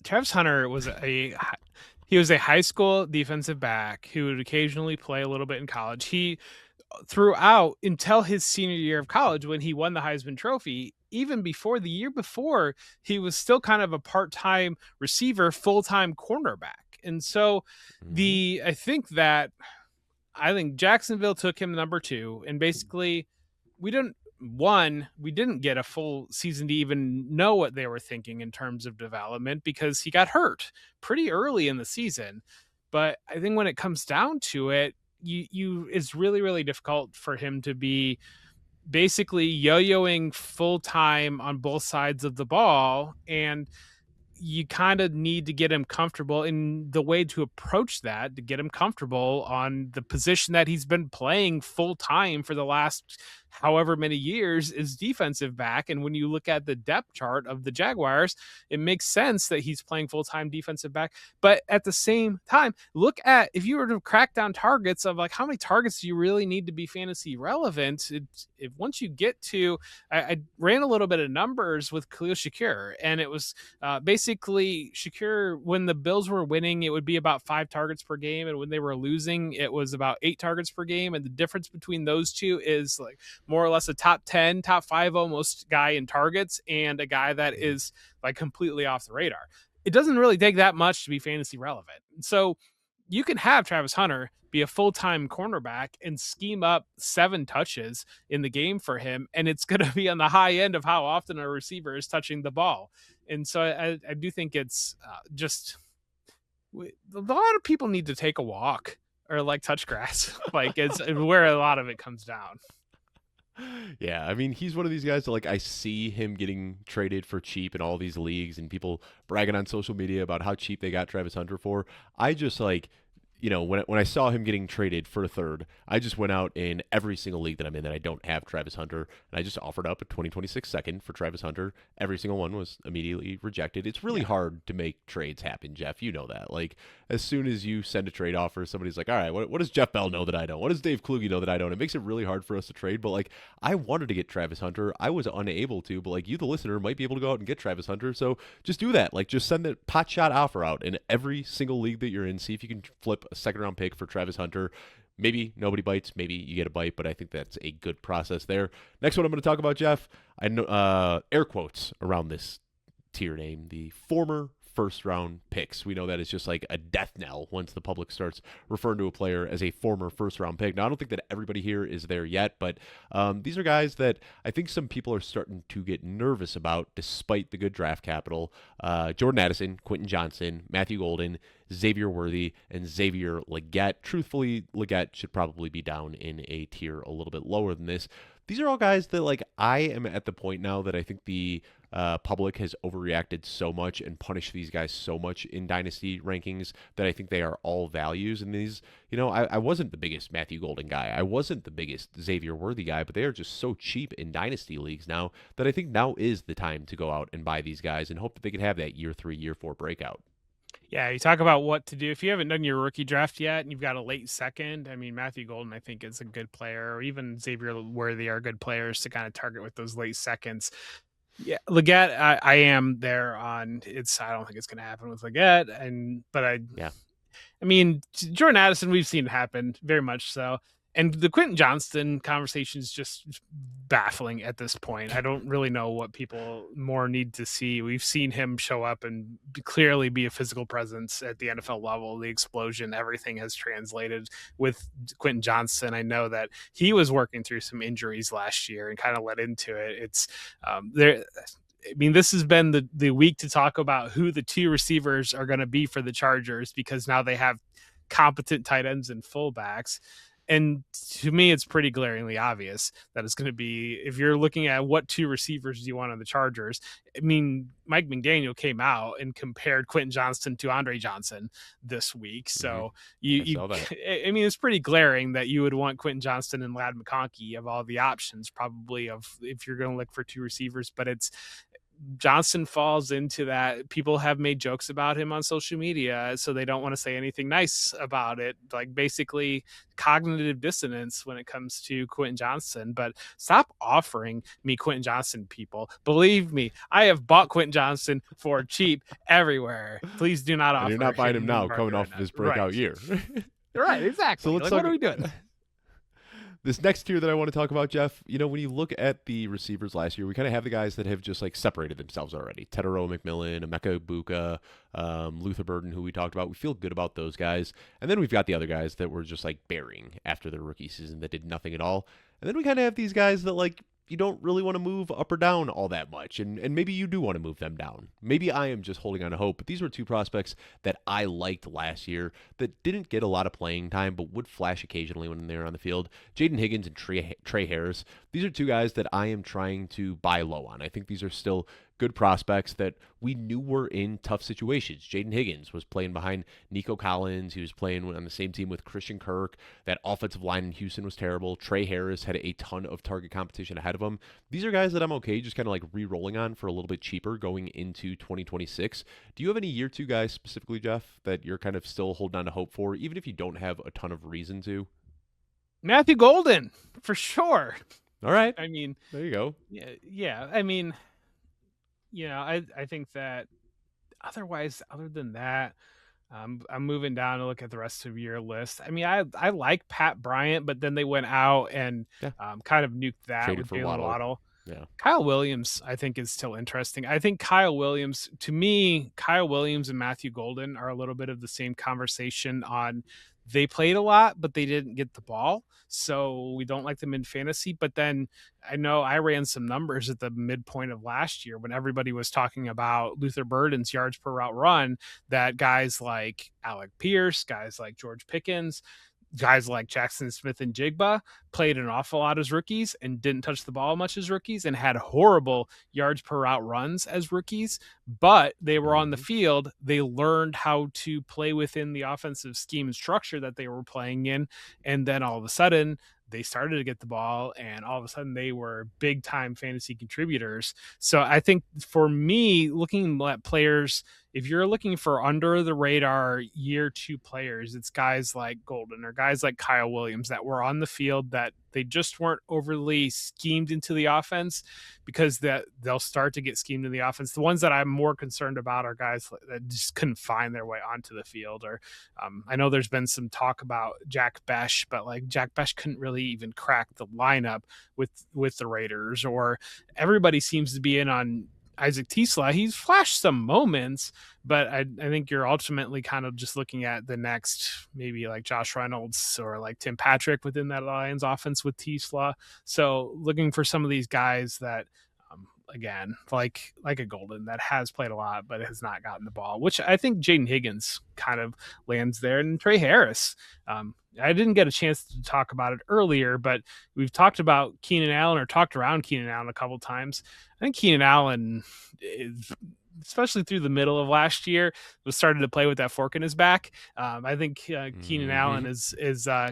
Travis Hunter was a high school defensive back who would occasionally play a little bit in college. He throughout until his senior year of college when he won the Heisman Trophy, even before the year before, he was still kind of a part-time receiver, full-time cornerback. And so I think Jacksonville took him number 2, and basically we didn't get a full season to even know what they were thinking in terms of development because he got hurt pretty early in the season. But I think when it comes down to it, it's really, really difficult for him to be basically yo-yoing full time on both sides of the ball. And you kind of need to get him comfortable, in the way to approach that, to get him comfortable on the position that he's been playing full time for the last however many years, is defensive back. And when you look at the depth chart of the Jaguars, it makes sense that he's playing full-time defensive back. But at the same time, look at, if you were to crack down targets of like how many targets do you really need to be fantasy relevant, if once you get to, I ran a little bit of numbers with Khalil Shakir, and it was basically Shakir, when the Bills were winning, it would be about 5 targets per game, and when they were losing, it was about 8 targets per game. And the difference between those two is like more or less a top 10, top 5 almost guy in targets, and a guy that is like completely off the radar. It doesn't really take that much to be fantasy relevant. So you can have Travis Hunter be a full-time cornerback and scheme up 7 touches in the game for him, and it's going to be on the high end of how often a receiver is touching the ball. And so I do think it's just a lot of people need to take a walk or like touch grass. Like it's where a lot of it comes down. Yeah, I mean, he's one of these guys that, like, I see him getting traded for cheap in all these leagues and people bragging on social media about how cheap they got Travis Hunter for. I just, like, when I saw him getting traded for a third, I just went out in every single league that I'm in that I don't have Travis Hunter, and I just offered up a 2026 second for Travis Hunter. Every single one was immediately rejected. It's really Yeah. hard to make trades happen, Jeff. You know that. Like, as soon as you send a trade offer, somebody's like, all right, what does Jeff Bell know that I don't? What does Dave Kluge know that I don't? It makes it really hard for us to trade, but like, I wanted to get Travis Hunter. I was unable to, but like, you, the listener, might be able to go out and get Travis Hunter. So just do that. Like, just send the pot shot offer out in every single league that you're in. See if you can flip a second round pick for Travis Hunter. Maybe nobody bites. Maybe you get a bite, but I think that's a good process there. Next one I'm going to talk about, Jeff. I know air quotes around this tier name, the former first round picks. We know that it's just like a death knell once the public starts referring to a player as a former first round pick. Now, I don't think that everybody here is there yet, but these are guys that I think some people are starting to get nervous about despite the good draft capital. Jordan Addison, Quentin Johnson, Matthew Golden, Xavier Worthy, and Xavier Legette. Truthfully, Legette should probably be down in a tier a little bit lower than this. These are all guys that, like, I am at the point now that I think the public has overreacted so much and punished these guys so much in dynasty rankings that I think they are all values. And these, I wasn't the biggest Matthew Golden guy. I wasn't the biggest Xavier Worthy guy, but they are just so cheap in dynasty leagues now that I think now is the time to go out and buy these guys and hope that they can have that year 3, year 4 breakout. Yeah, you talk about what to do. If you haven't done your rookie draft yet and you've got a late second, I mean, Matthew Golden, I think, is a good player, or even Xavier Worthy are good players to kind of target with those late seconds. Yeah, Legette, I am there on it's. I don't think it's going to happen with Legette, Yeah. I mean, Jordan Addison, we've seen it happen very much so. And the Quentin Johnston conversation is just baffling at this point. I don't really know what people more need to see. We've seen him show up and clearly be a physical presence at the NFL level. The explosion, everything has translated with Quentin Johnston. I know that he was working through some injuries last year and kind of led into it. It's there. I mean, this has been the week to talk about who the two receivers are going to be for the Chargers, because now they have competent tight ends and fullbacks. And to me, it's pretty glaringly obvious that it's going to be, if you're looking at what two receivers do you want on the Chargers, I mean, Mike McDaniel came out and compared Quentin Johnston to Andre Johnson this week. So I saw that. I mean, it's pretty glaring that you would want Quentin Johnston and Ladd McConkey of all the options, probably, of if you're going to look for two receivers. But it's, Johnson falls into that. People have made jokes about him on social media, so they don't want to say anything nice about it. Like, basically cognitive dissonance when it comes to Quentin Johnson. But stop offering me Quentin Johnson, people. Believe me, I have bought Quentin Johnson for cheap everywhere. Please do not offer. And you're not buying him now, coming off of his breakout year. Right, exactly. So let's what are we doing? This next tier that I want to talk about, Jeff, when you look at the receivers last year, we kind of have the guys that have just like separated themselves already. Tedero McMillan, Emeka Ibuka, Luther Burden, who we talked about. We feel good about those guys. And then we've got the other guys that were just like burying after their rookie season that did nothing at all. And then we kind of have these guys that like you don't really want to move up or down all that much. And maybe you do want to move them down. Maybe I am just holding on to hope. But these were two prospects that I liked last year that didn't get a lot of playing time, but would flash occasionally when they were on the field. Jaden Higgins and Trey Harris. These are two guys that I am trying to buy low on. I think these are still good prospects that we knew were in tough situations. Jaden Higgins was playing behind Nico Collins. He was playing on the same team with Christian Kirk. That offensive line in Houston was terrible. Trey Harris had a ton of target competition ahead of him. These are guys that I'm okay just kind of like re-rolling on for a little bit cheaper going into 2026. Do you have any year two guys specifically, Jeff, that you're kind of still holding on to hope for, even if you don't have a ton of reason to? Matthew Golden, for sure. All right. I mean, there you go. Yeah. I mean, I think that otherwise, other than that, I'm moving down to look at the rest of your list. I mean, I like Pat Bryant, but then they went out and kind of nuked that Traded with Jalen Waddle. Yeah. Kyle Williams, I think, is still interesting. I think Kyle Williams and Matthew Golden are a little bit of the same conversation on, they played a lot, but they didn't get the ball. So we don't like them in fantasy. But then I know I ran some numbers at the midpoint of last year when everybody was talking about Luther Burden's yards per route run, that guys like Alec Pierce, guys like George Pickens, guys like Jackson Smith and Jigba played an awful lot as rookies and didn't touch the ball much as rookies and had horrible yards per route runs as rookies, but they were on the Mm-hmm. field. They learned how to play within the offensive scheme and structure that they were playing in. And then all of a sudden, they started to get the ball, and all of a sudden they were big time fantasy contributors. So I think for me, looking at players, if you're looking for under the radar year 2 players, it's guys like Golden or guys like Kyle Williams that were on the field that they just weren't overly schemed into the offense, because that they'll start to get schemed in the offense. The ones that I'm more concerned about are guys that just couldn't find their way onto the field. Or I know there's been some talk about Jack Besh, but like Jack Besh couldn't really even crack the lineup with the Raiders. Or everybody seems to be in on Isaac Tisla. He's flashed some moments, but I think you're ultimately kind of just looking at the next, maybe like Josh Reynolds or like Tim Patrick within that Lions offense with Tisla. So looking for some of these guys that, again, like a Golden that has played a lot but has not gotten the ball, which I think Jaden Higgins kind of lands there, and Trey Harris. I didn't get a chance to talk about it earlier, but we've talked about Keenan Allen, or talked around Keenan Allen a couple times. I think Keenan Allen is, especially through the middle of last year, was started to play with that fork in his back. I think Keenan Allen is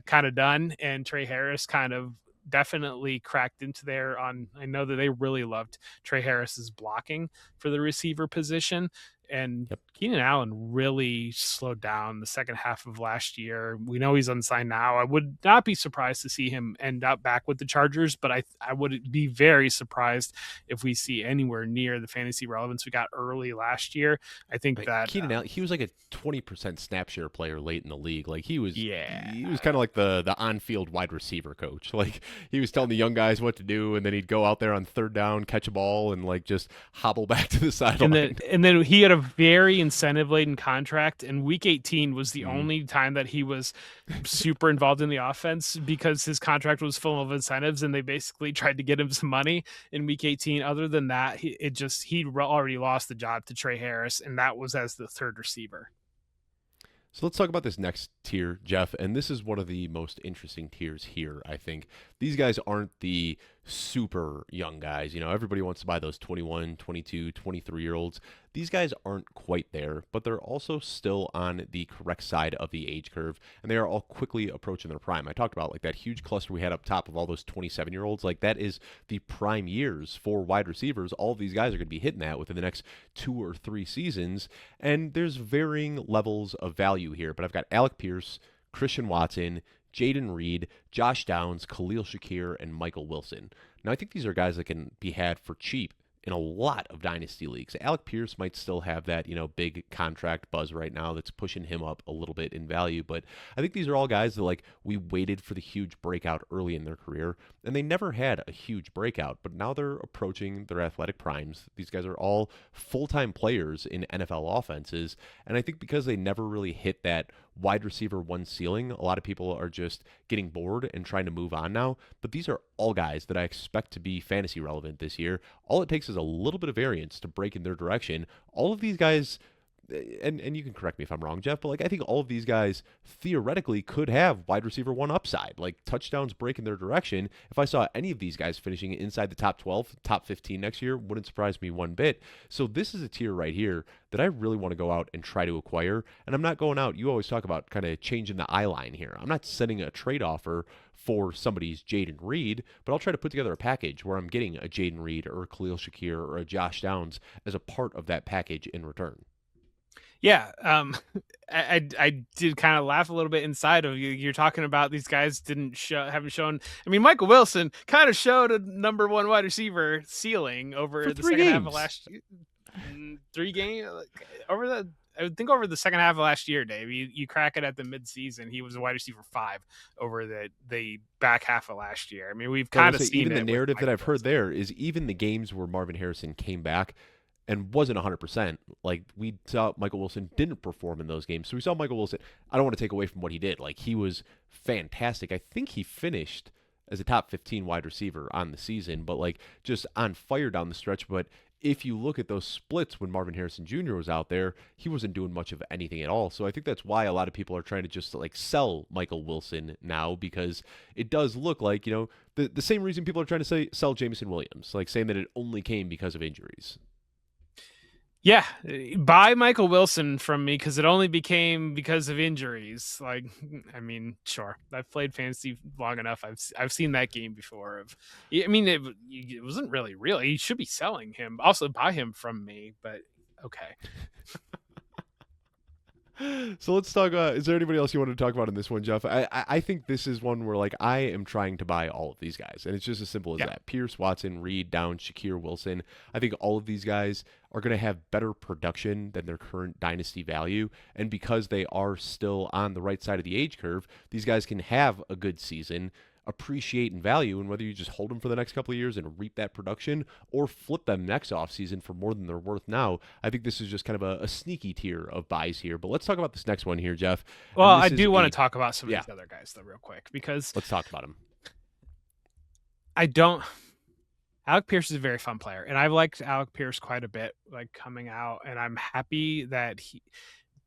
kind of done, and Trey Harris kind of definitely cracked into there. I know that they really loved Trey Harris's blocking for the receiver position, and Yep. Keenan Allen really slowed down the second half of last year. We know he's unsigned now. I would not be surprised to see him end up back with the Chargers, but I would be very surprised if we see anywhere near the fantasy relevance we got early last year. I think that Keenan Allen, he was like a 20% snap share player late in the league. Like he was yeah, kind of like the on-field wide receiver coach. Like he was telling the young guys what to do, and then he'd go out there on third down, catch a ball, and like just hobble back to the sideline. And then he had a very incentive-laden contract, and week 18 was the only time that he was super involved in the offense, because his contract was full of incentives, and they basically tried to get him some money in week 18. Other than that, he already lost the job to Trey Harris, and that was as the third receiver. So let's talk about this next tier, Jeff, and this is one of the most interesting tiers here, I think. These guys aren't the super young guys. You know, everybody wants to buy those 21, 22, 23-year-olds. These guys aren't quite there, but they're also still on the correct side of the age curve, and they are all quickly approaching their prime. I talked about like that huge cluster we had up top of all those 27-year-olds. Like that is the prime years for wide receivers. All of these guys are going to be hitting that within the next 2 or 3 seasons, and there's varying levels of value here. But I've got Alec Pierce, Christian Watson, Jaden Reed, Josh Downs, Khalil Shakir, and Michael Wilson. Now, I think these are guys that can be had for cheap in a lot of dynasty leagues. Alec Pierce might still have that, big contract buzz right now that's pushing him up a little bit in value, but I think these are all guys that like we waited for the huge breakout early in their career, and they never had a huge breakout, but now they're approaching their athletic primes. These guys are all full-time players in NFL offenses, and I think because they never really hit that wide receiver one ceiling, a lot of people are just getting bored and trying to move on now. But these are all guys that I expect to be fantasy relevant this year. All it takes is a little bit of variance to break in their direction. All of these guys, and you can correct me if I'm wrong, Jeff, but like I think all of these guys theoretically could have wide receiver one upside, like touchdowns break in their direction. If I saw any of these guys finishing inside the top 12, top 15 next year, wouldn't surprise me one bit. So this is a tier right here that I really want to go out and try to acquire. And I'm not going out, you always talk about kind of changing the eye line here. I'm not sending a trade offer for somebody's Jaden Reed, but I'll try to put together a package where I'm getting a Jaden Reed or a Khalil Shakir or a Josh Downs as a part of that package in return. Yeah, I did kind of laugh a little bit inside of you. You're talking about these guys haven't shown. I mean, Michael Wilson kind of showed a number one wide receiver ceiling over the second half of last year. 3 games I would think over the second half of last year, Dave. You crack it at the midseason. He was a wide receiver 5 over the back half of last year. I mean, we've kind of seen even the narrative that I've heard Wilson. there is even the games where Marvin Harrison came back and wasn't 100%. Like we saw Michael Wilson didn't perform in those games. So we saw Michael Wilson. I don't want to take away from what he did. Like he was fantastic. I think he finished as a top 15 wide receiver on the season, but like just on fire down the stretch. But if you look at those splits when Marvin Harrison Jr. was out there, he wasn't doing much of anything at all. So I think that's why a lot of people are trying to just like sell Michael Wilson now, because it does look like, the same reason people are trying to sell Jameson Williams, like saying that it only came because of injuries. Yeah, buy Michael Wilson from me because it only became because of injuries. Like, I mean, sure, I've played fantasy long enough. I've seen that game before. I mean, it wasn't really real. You should be selling him. Also, buy him from me. But okay. So let's talk. Is there anybody else you want to talk about in this one, Jeff? I think this is one where like I am trying to buy all of these guys, and it's just as simple as that. Pierce, Watson, Reed, Downs, Shakir, Wilson. I think all of these guys are going to have better production than their current dynasty value, and because they are still on the right side of the age curve, these guys can have a good season, appreciate in value, and whether you just hold them for the next couple of years and reap that production or flip them next offseason for more than they're worth now, I think this is just kind of a sneaky tier of buys here. But let's talk about this next one here, Jeff. Well, I do want to talk about some of these other guys, though, real quick, because let's talk about them. Alec Pierce is a very fun player, and I've liked Alec Pierce quite a bit, like coming out, and I'm happy that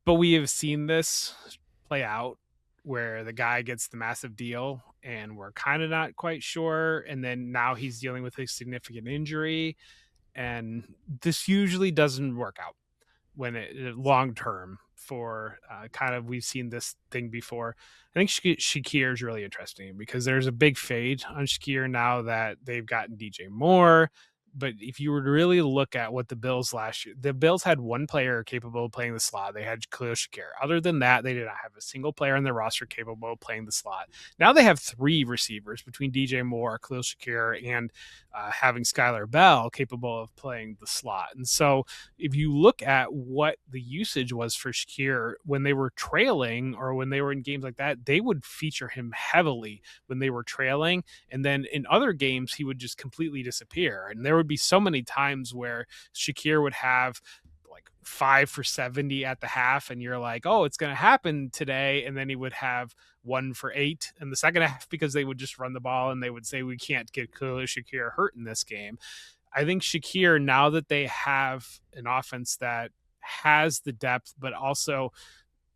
but we have seen this play out where the guy gets the massive deal and we're kind of not quite sure. And then now he's dealing with a significant injury. And this usually doesn't work out when long term for we've seen this thing before. I think Shakir is really interesting because there's a big fade on Shakir now that they've gotten DJ Moore. But if you were to really look at what the Bills last year, the Bills had one player capable of playing the slot. They had Kluge. Other than that, they did not have a single player on their roster capable of playing the slot. Now they have three receivers between DJ Moore, Kluge, and having Skylar Bell capable of playing the slot. And so if you look at what the usage was for Shakir when they were trailing or when they were in games like that, they would feature him heavily when they were trailing. And then in other games, he would just completely disappear. And there would be so many times where Shakir would have like 5 for 70 at the half, and you're like, oh, it's going to happen today. And then he would have 1 for 8 in the second half because they would just run the ball and they would say, we can't get Shakir hurt in this game. I think Shakir, now that they have an offense that has the depth, but also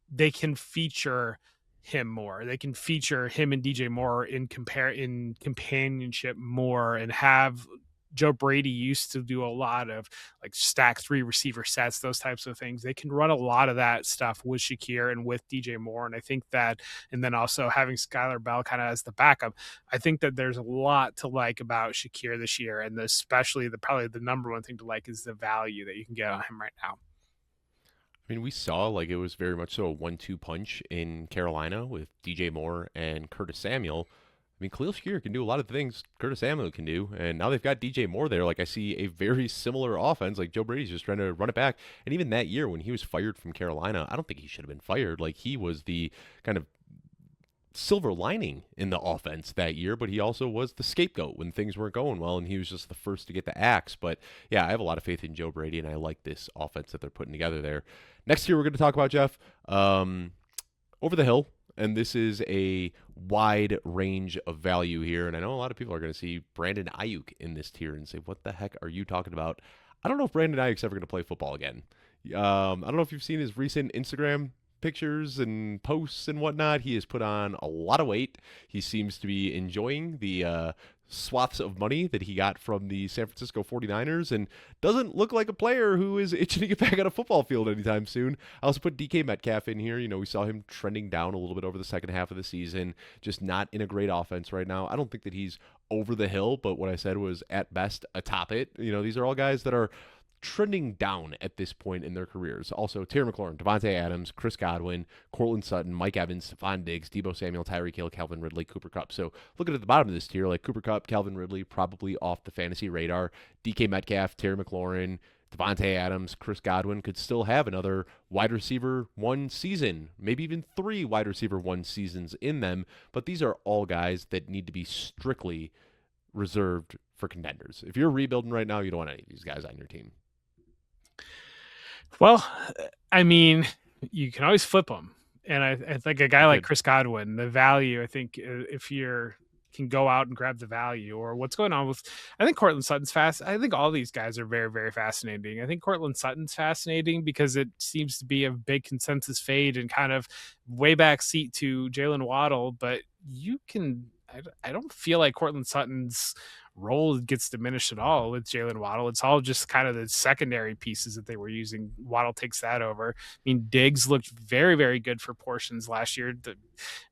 they can feature him more. They can feature him and DJ Moore in companionship more, and have Joe Brady used to do a lot of like stack 3 receiver sets, those types of things. They can run a lot of that stuff with Shakir and with DJ Moore. And I think that, and then also having Skylar Bell kind of as the backup, I think that there's a lot to like about Shakir this year. And especially probably the number one thing to like is the value that you can get on him right now. I mean, we saw like it was very much so a 1-2 punch in Carolina with DJ Moore and Curtis Samuel. I mean, Khalil Shakir can do a lot of things Curtis Samuel can do, and now they've got DJ Moore there. Like, I see a very similar offense. Like, Joe Brady's just trying to run it back. And even that year when he was fired from Carolina, I don't think he should have been fired. Like, he was the kind of silver lining in the offense that year, but he also was the scapegoat when things weren't going well, and he was just the first to get the axe. But, yeah, I have a lot of faith in Joe Brady, and I like this offense that they're putting together there. Next year we're going to talk about, Jeff, over the hill. And this is a wide range of value here. And I know a lot of people are going to see Brandon Ayuk in this tier and say, what the heck are you talking about? I don't know if Brandon Ayuk's ever going to play football again. I don't know if you've seen his recent Instagram pictures and posts and whatnot. He has put on a lot of weight. He seems to be enjoying the swaths of money that he got from the San Francisco 49ers, and doesn't look like a player who is itching to get back on a football field anytime soon. I also put DK Metcalf in here. You know, we saw him trending down a little bit over the second half of the season, just not in a great offense right now. I don't think that he's over the hill, but what I said was at best atop it. You know, these are all guys that are trending down at this point in their careers. Also, Terry McLaurin, Devontae Adams, Chris Godwin, Cortland Sutton, Mike Evans, Stephon Diggs, Deebo Samuel, Tyreek Hill, Calvin Ridley, Cooper Kupp. So looking at the bottom of this tier, like Cooper Kupp, Calvin Ridley, probably off the fantasy radar. DK Metcalf, Terry McLaurin, Devontae Adams, Chris Godwin could still have another wide receiver 1 season, maybe even 3 wide receiver 1 seasons in them. But these are all guys that need to be strictly reserved for contenders. If you're rebuilding right now, you don't want any of these guys on your team. Well, I mean, you can always flip them. And I think a guy like Chris Godwin, the value, I think if you're can go out and grab the value, or what's going on with. I think Cortland Sutton's fast. I think all these guys are very, very fascinating. I think Cortland Sutton's fascinating because it seems to be a big consensus fade and kind of way back seat to Jalen Waddle, but you can. I don't feel like Cortland Sutton's role gets diminished at all with Jalen Waddle. It's all just kind of the secondary pieces that they were using. Waddle takes that over. I mean, Diggs looked very, very good for portions last year.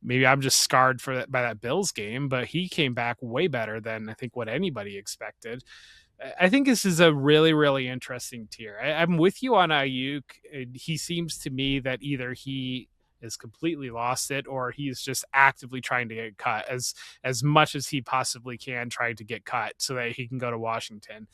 Maybe I'm just scarred by that Bills game, but he came back way better than I think what anybody expected. I think this is a really, really interesting tier. I'm with you on Ayuk. He seems to me that either he is completely lost it or he's just actively trying to get cut as much as he possibly can, trying to get cut so that he can go to Washington.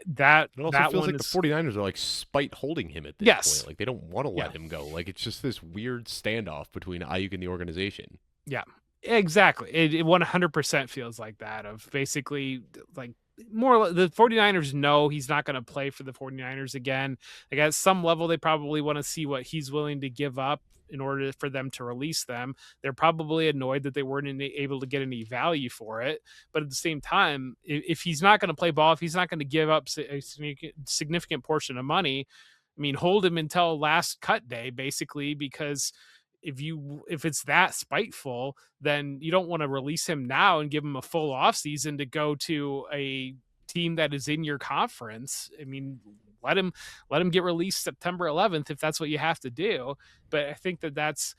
That it also that feels one like is, the 49ers are like spite holding him at this Yes. point. Like they don't want to let him go. Like it's just this weird standoff between Ayuk and the organization. Yeah, exactly. It 100% feels like that, of basically like more the 49ers know he's not going to play for the 49ers again. Like at some level, they probably want to see what he's willing to give up in order for them to release them. They're probably annoyed that they weren't able to get any value for it. But at the same time, if he's not going to play ball, if he's not going to give up a significant portion of money, I mean, hold him until last cut day, basically, because if it's that spiteful, then you don't want to release him now and give him a full offseason to go to a team that is in your conference. I mean, let him get released September 11th if that's what you have to do. But I think that's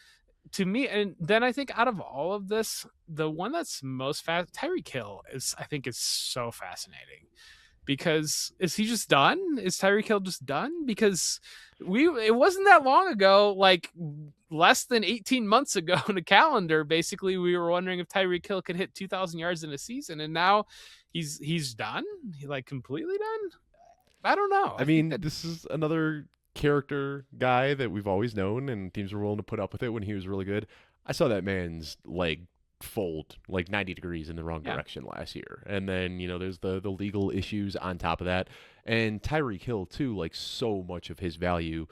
to me. And then I think out of all of this, the one that's most Tyreek Hill I think is so fascinating. Because is he just done? Is Tyreek Hill just done? Because it wasn't that long ago, like less than 18 months ago in the calendar, basically we were wondering if Tyreek Hill could hit 2,000 yards in a season, and now he's done. He like completely done. I don't know. I mean, this is another character guy that we've always known, and teams were willing to put up with it when he was really good. I saw that man's leg fold like 90 degrees in the wrong direction last year. And then, there's the legal issues on top of that. And Tyreek Hill, too, like so much of his value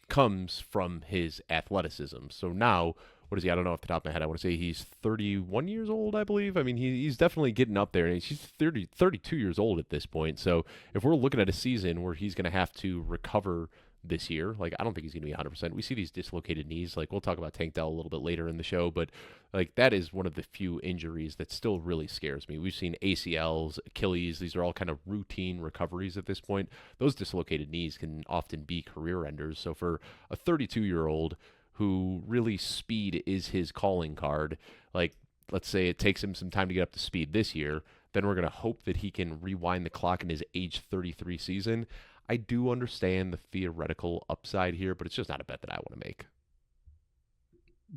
comes from his athleticism. So now, what is he? I don't know off the top of my head. I want to say he's 31 years old, I believe. I mean, he's definitely getting up there. And he's 32 years old at this point. So if we're looking at a season where he's going to have to recover this year, like I don't think he's going to be 100%. We see these dislocated knees. Like we'll talk about Tank Dell a little bit later in the show, but like that is one of the few injuries that still really scares me. We've seen ACLs, Achilles. These are all kind of routine recoveries at this point. Those dislocated knees can often be career enders. So for a 32-year-old who really speed is his calling card, like let's say it takes him some time to get up to speed this year, then we're going to hope that he can rewind the clock in his age 33 season. I do understand the theoretical upside here, but it's just not a bet that I want to make.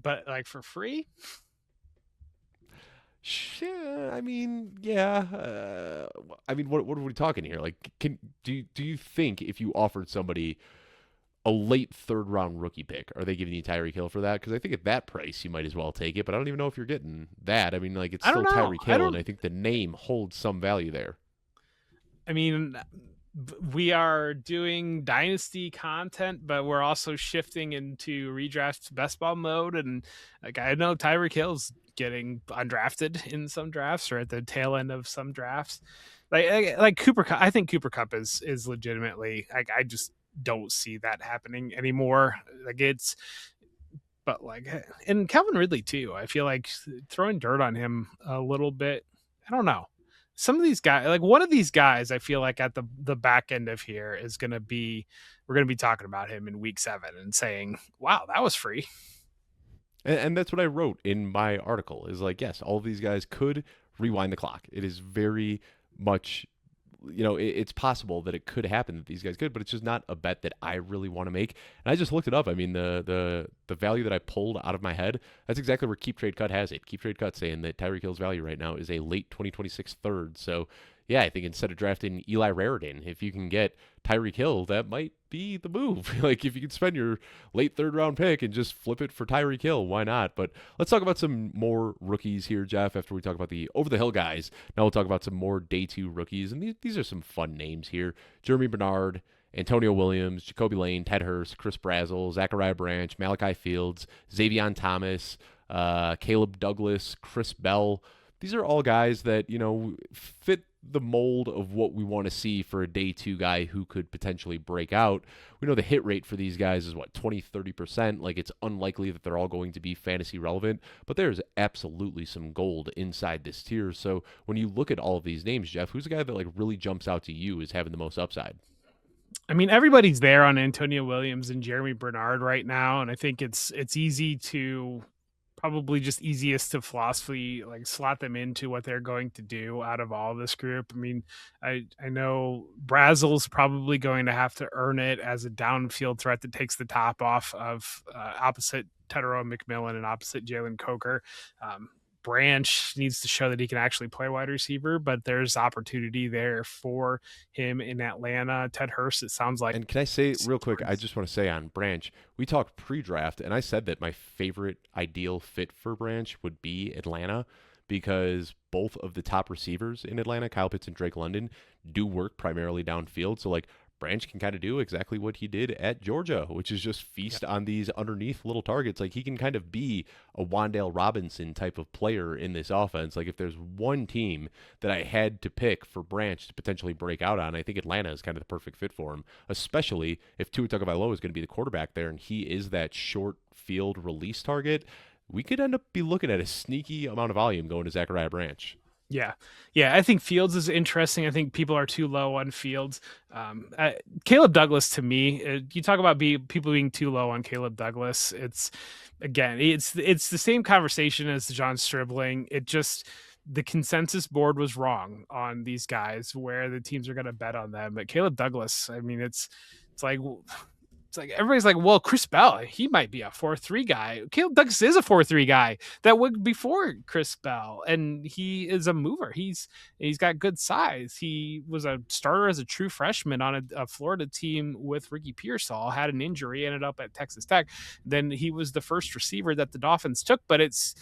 But like for free? Sure, I mean, yeah. I mean, what are we talking here? Like, do you think if you offered somebody a late third round rookie pick, are they giving you Tyreek Hill for that? Because I think at that price you might as well take it. But I don't even know if you're getting that. I mean, like it's still Tyreek Hill, and I think the name holds some value there. I mean, we are doing Dynasty content, but we're also shifting into redraft best ball mode. And like I know Tyreek Hill's getting undrafted in some drafts or at the tail end of some drafts. Like Cooper Kupp, I think Cooper Kupp is legitimately like I just don't see that happening anymore. And Calvin Ridley too. I feel like throwing dirt on him a little bit. I don't know. Some of these guys, like one of these guys, I feel like at the back end of here is going to be, we're going to be talking about him in week 7 and saying, wow, that was free. And that's what I wrote in my article is like, yes, all of these guys could rewind the clock. It is very much, it's possible that it could happen that these guys could, but it's just not a bet that I really want to make. And I just looked it up. I mean, the value that I pulled out of my head, that's exactly where Keep Trade Cut has it. Keep Trade Cut saying that Tyreek Hill's value right now is a late 2026 third. So yeah, I think instead of drafting Eli Raritan, if you can get Tyreek Hill, that might be the move. Like if you can spend your late third round pick and just flip it for Tyreek Hill, why not? But let's talk about some more rookies here, Jeff, after we talk about the over the hill guys. Now we'll talk about some more day 2 rookies. And these are some fun names here. Jeremy Bernard, Antonio Williams, Jacoby Lane, Ted Hurst, Chris Brazzell, Zachariah Branch, Malachi Fields, Xavion Thomas, Caleb Douglas, Chris Bell. these are all guys that, fit the mold of what we want to see for a day two guy who could potentially break out. We know the hit rate for these guys is what, 20, 30%. Like, it's unlikely that they're all going to be fantasy relevant, but there's absolutely some gold inside this tier. So when you look at all of these names, Jeff, who's the guy that like really jumps out to you as having the most upside? I mean, everybody's there on Antonio Williams and Jeremy Bernard right now, and I think it's easy to probably just easiest to philosophy like slot them into what they're going to do out of all this group. I mean, I know Brazel's probably going to have to earn it as a downfield threat that takes the top off of opposite Tetero McMillan and opposite Jalen Coker. Branch needs to show that he can actually play wide receiver, but there's opportunity there for him in Atlanta. Ted Hurst, it sounds like. And can I say real quick, I just want to say on Branch, we talked pre-draft, and I said that my favorite ideal fit for Branch would be Atlanta because both of the top receivers in Atlanta, Kyle Pitts and Drake London, do work primarily downfield. So, like, Branch can kind of do exactly what he did at Georgia, which is just feast on these underneath little targets. Like, he can kind of be a Wan'Dale Robinson type of player in this offense. Like, if there's one team that I had to pick for Branch to potentially break out on, I think Atlanta is kind of the perfect fit for him, especially if Tua Tagovailoa is going to be the quarterback there and he is that short field release target. We could end up be looking at a sneaky amount of volume going to Zachariah Branch. Yeah. I think Fields is interesting. I think people are too low on Fields. Caleb Douglas, to me, you talk about people being too low on Caleb Douglas. It's the same conversation as John Stribling. It just, the consensus board was wrong on these guys where the teams are going to bet on them. But Caleb Douglas, I mean, it's like everybody's like, well, Chris Bell, he might be a 4-3 guy. Caleb Douglas is a 4-3 guy that would before Chris Bell, and he is a mover. He's got good size. He was a starter as a true freshman on a Florida team with Ricky Pearsall, had an injury, ended up at Texas Tech. Then he was the first receiver that the Dolphins took, but it's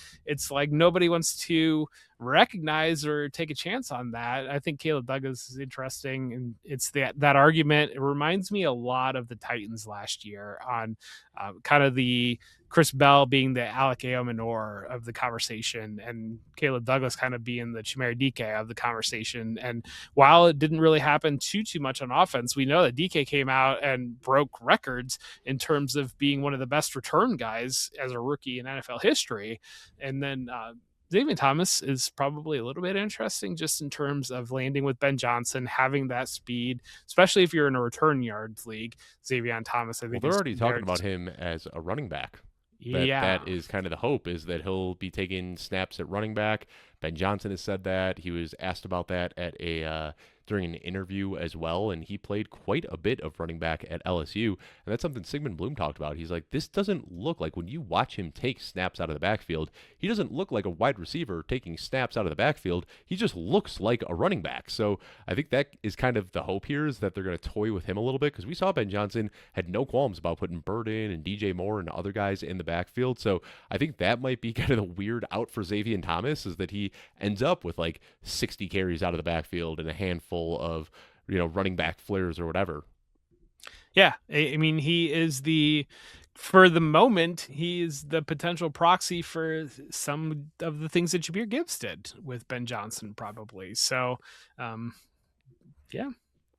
like nobody wants to recognize or take a chance on that. I think Caleb Douglas is interesting, and it's that argument. It reminds me a lot of the Titans last year on kind of the Chris Bell being the Alec Eomanor of the conversation, and Caleb Douglas kind of being the Chimere DK of the conversation. And while it didn't really happen too much on offense, we know that DK came out and broke records in terms of being one of the best return guys as a rookie in NFL history. And then Xavier Thomas is probably a little bit interesting just in terms of landing with Ben Johnson, having that speed, especially if you're in a return yards league. Xavier Thomas, I think they're already talking about him as a running back. That is kind of the hope, is that he'll be taking snaps at running back. Ben Johnson has said that. He was asked about that at during an interview as well, and he played quite a bit of running back at LSU, and that's something Sigmund Bloom talked about. He's like, this doesn't look like, when you watch him take snaps out of the backfield, he doesn't look like a wide receiver taking snaps out of the backfield. He just looks like a running back. So I think that is kind of the hope here, is that they're going to toy with him a little bit, because we saw Ben Johnson had no qualms about putting Burden and DJ Moore and other guys in the backfield. So I think that might be kind of the weird out for Xavier Thomas, is that he ends up with like 60 carries out of the backfield and a handful of running back flares or whatever. Yeah, I mean, he is for the moment, he is the potential proxy for some of the things that Jahmyr Gibbs did with Ben Johnson, probably. So, yeah,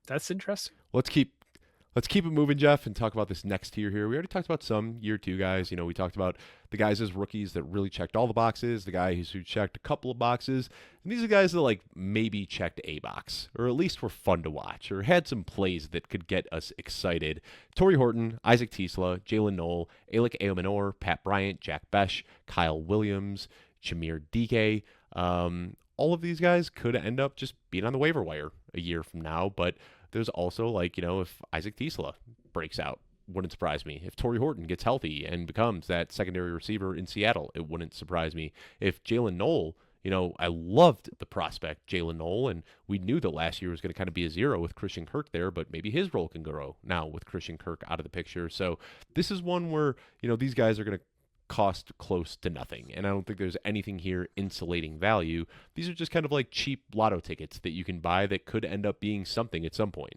that's interesting. Let's keep it moving, Jeff, and talk about this next tier here. We already talked about some year two guys. We talked about the guys as rookies that really checked all the boxes, the guys who checked a couple of boxes, and these are guys that like maybe checked a box, or at least were fun to watch, or had some plays that could get us excited. Torrey Horton, Isaac Tisla, Jalen Knoll, Alec Eomanor, Pat Bryant, Jack Besh, Kyle Williams, Chimere DK. All of these guys could end up just being on the waiver wire a year from now, but there's also, like, if Isaac Tisla breaks out, wouldn't surprise me. If Torrey Horton gets healthy and becomes that secondary receiver in Seattle, it wouldn't surprise me. If Jalen Knoll, I loved the prospect Jalen Knoll, and we knew that last year was going to kind of be a zero with Christian Kirk there, but maybe his role can grow now with Christian Kirk out of the picture. So this is one where, these guys are going to cost close to nothing, and I don't think there's anything here insulating value. These are just kind of like cheap lotto tickets that you can buy that could end up being something at some point.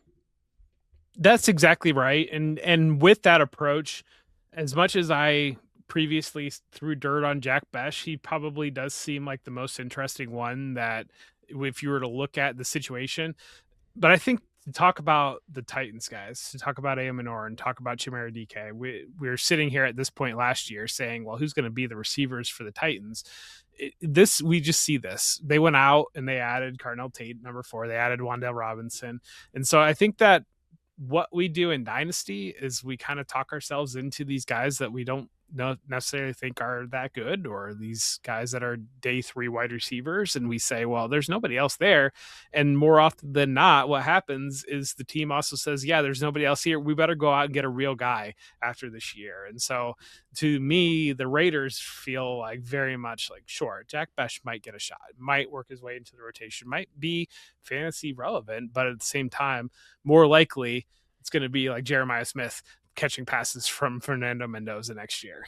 That's exactly right. And with that approach, as much as I previously threw dirt on Jack Besh, he probably does seem like the most interesting one that if you were to look at the situation. But I think to talk about the Titans guys, to talk about Amonor and talk about Chimera DK, we're sitting here at this point last year saying, well, who's going to be the receivers for the Titans? We just see this. They went out and they added Cardinal Tate, number 4. They added Wan'Dale Robinson. And so I think that what we do in Dynasty is we kind of talk ourselves into these guys that we don't necessarily think are that good, or these guys that are day 3 wide receivers, and we say, well, there's nobody else there. And more often than not, what happens is the team also says, yeah, there's nobody else here, we better go out and get a real guy after this year. And so to me, the Raiders feel like very much like, sure, Jack Besh might get a shot, might work his way into the rotation, might be fantasy relevant, but at the same time, more likely it's going to be like Jeremiah Smith catching passes from Fernando Mendoza next year.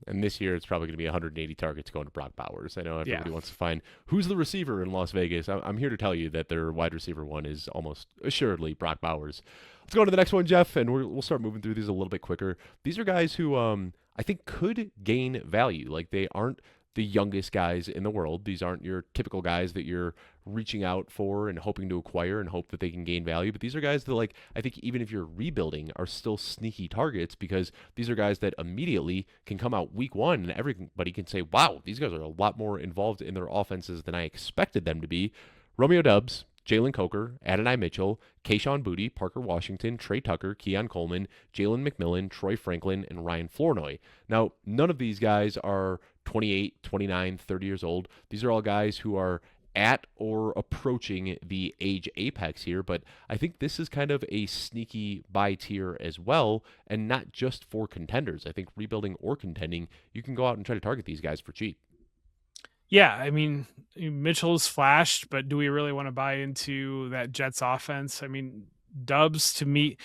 And this year, it's probably going to be 180 targets going to Brock Bowers. I know everybody wants to find who's the receiver in Las Vegas. I'm here to tell you that their wide receiver one is almost assuredly Brock Bowers. Let's go to the next one, Jeff, and we'll start moving through these a little bit quicker. These are guys who I think could gain value. Like, they aren't the youngest guys in the world. These aren't your typical guys that you're reaching out for and hoping to acquire and hope that they can gain value. But these are guys that, like, I think even if you're rebuilding, are still sneaky targets, because these are guys that immediately can come out week 1 and everybody can say, wow, these guys are a lot more involved in their offenses than I expected them to be. Romeo Doubs, Jalen Coker, Adonai Mitchell, Kayshon Boutte, Parker Washington, Trey Tucker, Keon Coleman, Jalen McMillan, Troy Franklin, and Ryan Flournoy. Now, none of these guys are 28, 29, 30 years old. These are all guys who are at or approaching the age apex here, but I think this is kind of a sneaky buy tier as well, and not just for contenders. I think rebuilding or contending, you can go out and try to target these guys for cheap. Yeah, I mean, Mitchell's flashed, but do we really want to buy into that Jets offense? I mean, Dubs to me,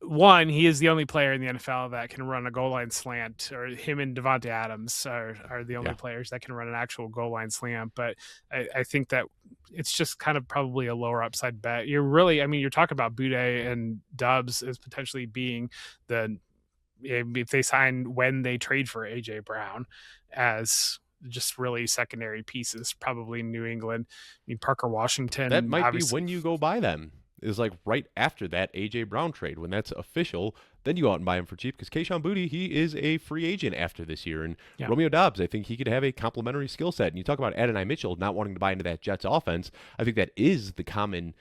one, he is the only player in the NFL that can run a goal line slant, or him and Devontae Adams are the only players that can run an actual goal line slant. But I think that it's just kind of probably a lower upside bet. You're talking about Boutte and Dubs as potentially being if they sign when they trade for AJ Brown, as just really secondary pieces, probably in New England. I mean, Parker Washington. That might be when you go buy them. Is like right after that AJ Brown trade, when that's official, then you go out and buy him for cheap, because Kayshon Boutte, he is a free agent after this year. And Romeo Doubs, I think he could have a complementary skill set. And you talk about Adonai Mitchell not wanting to buy into that Jets offense. I think that is the common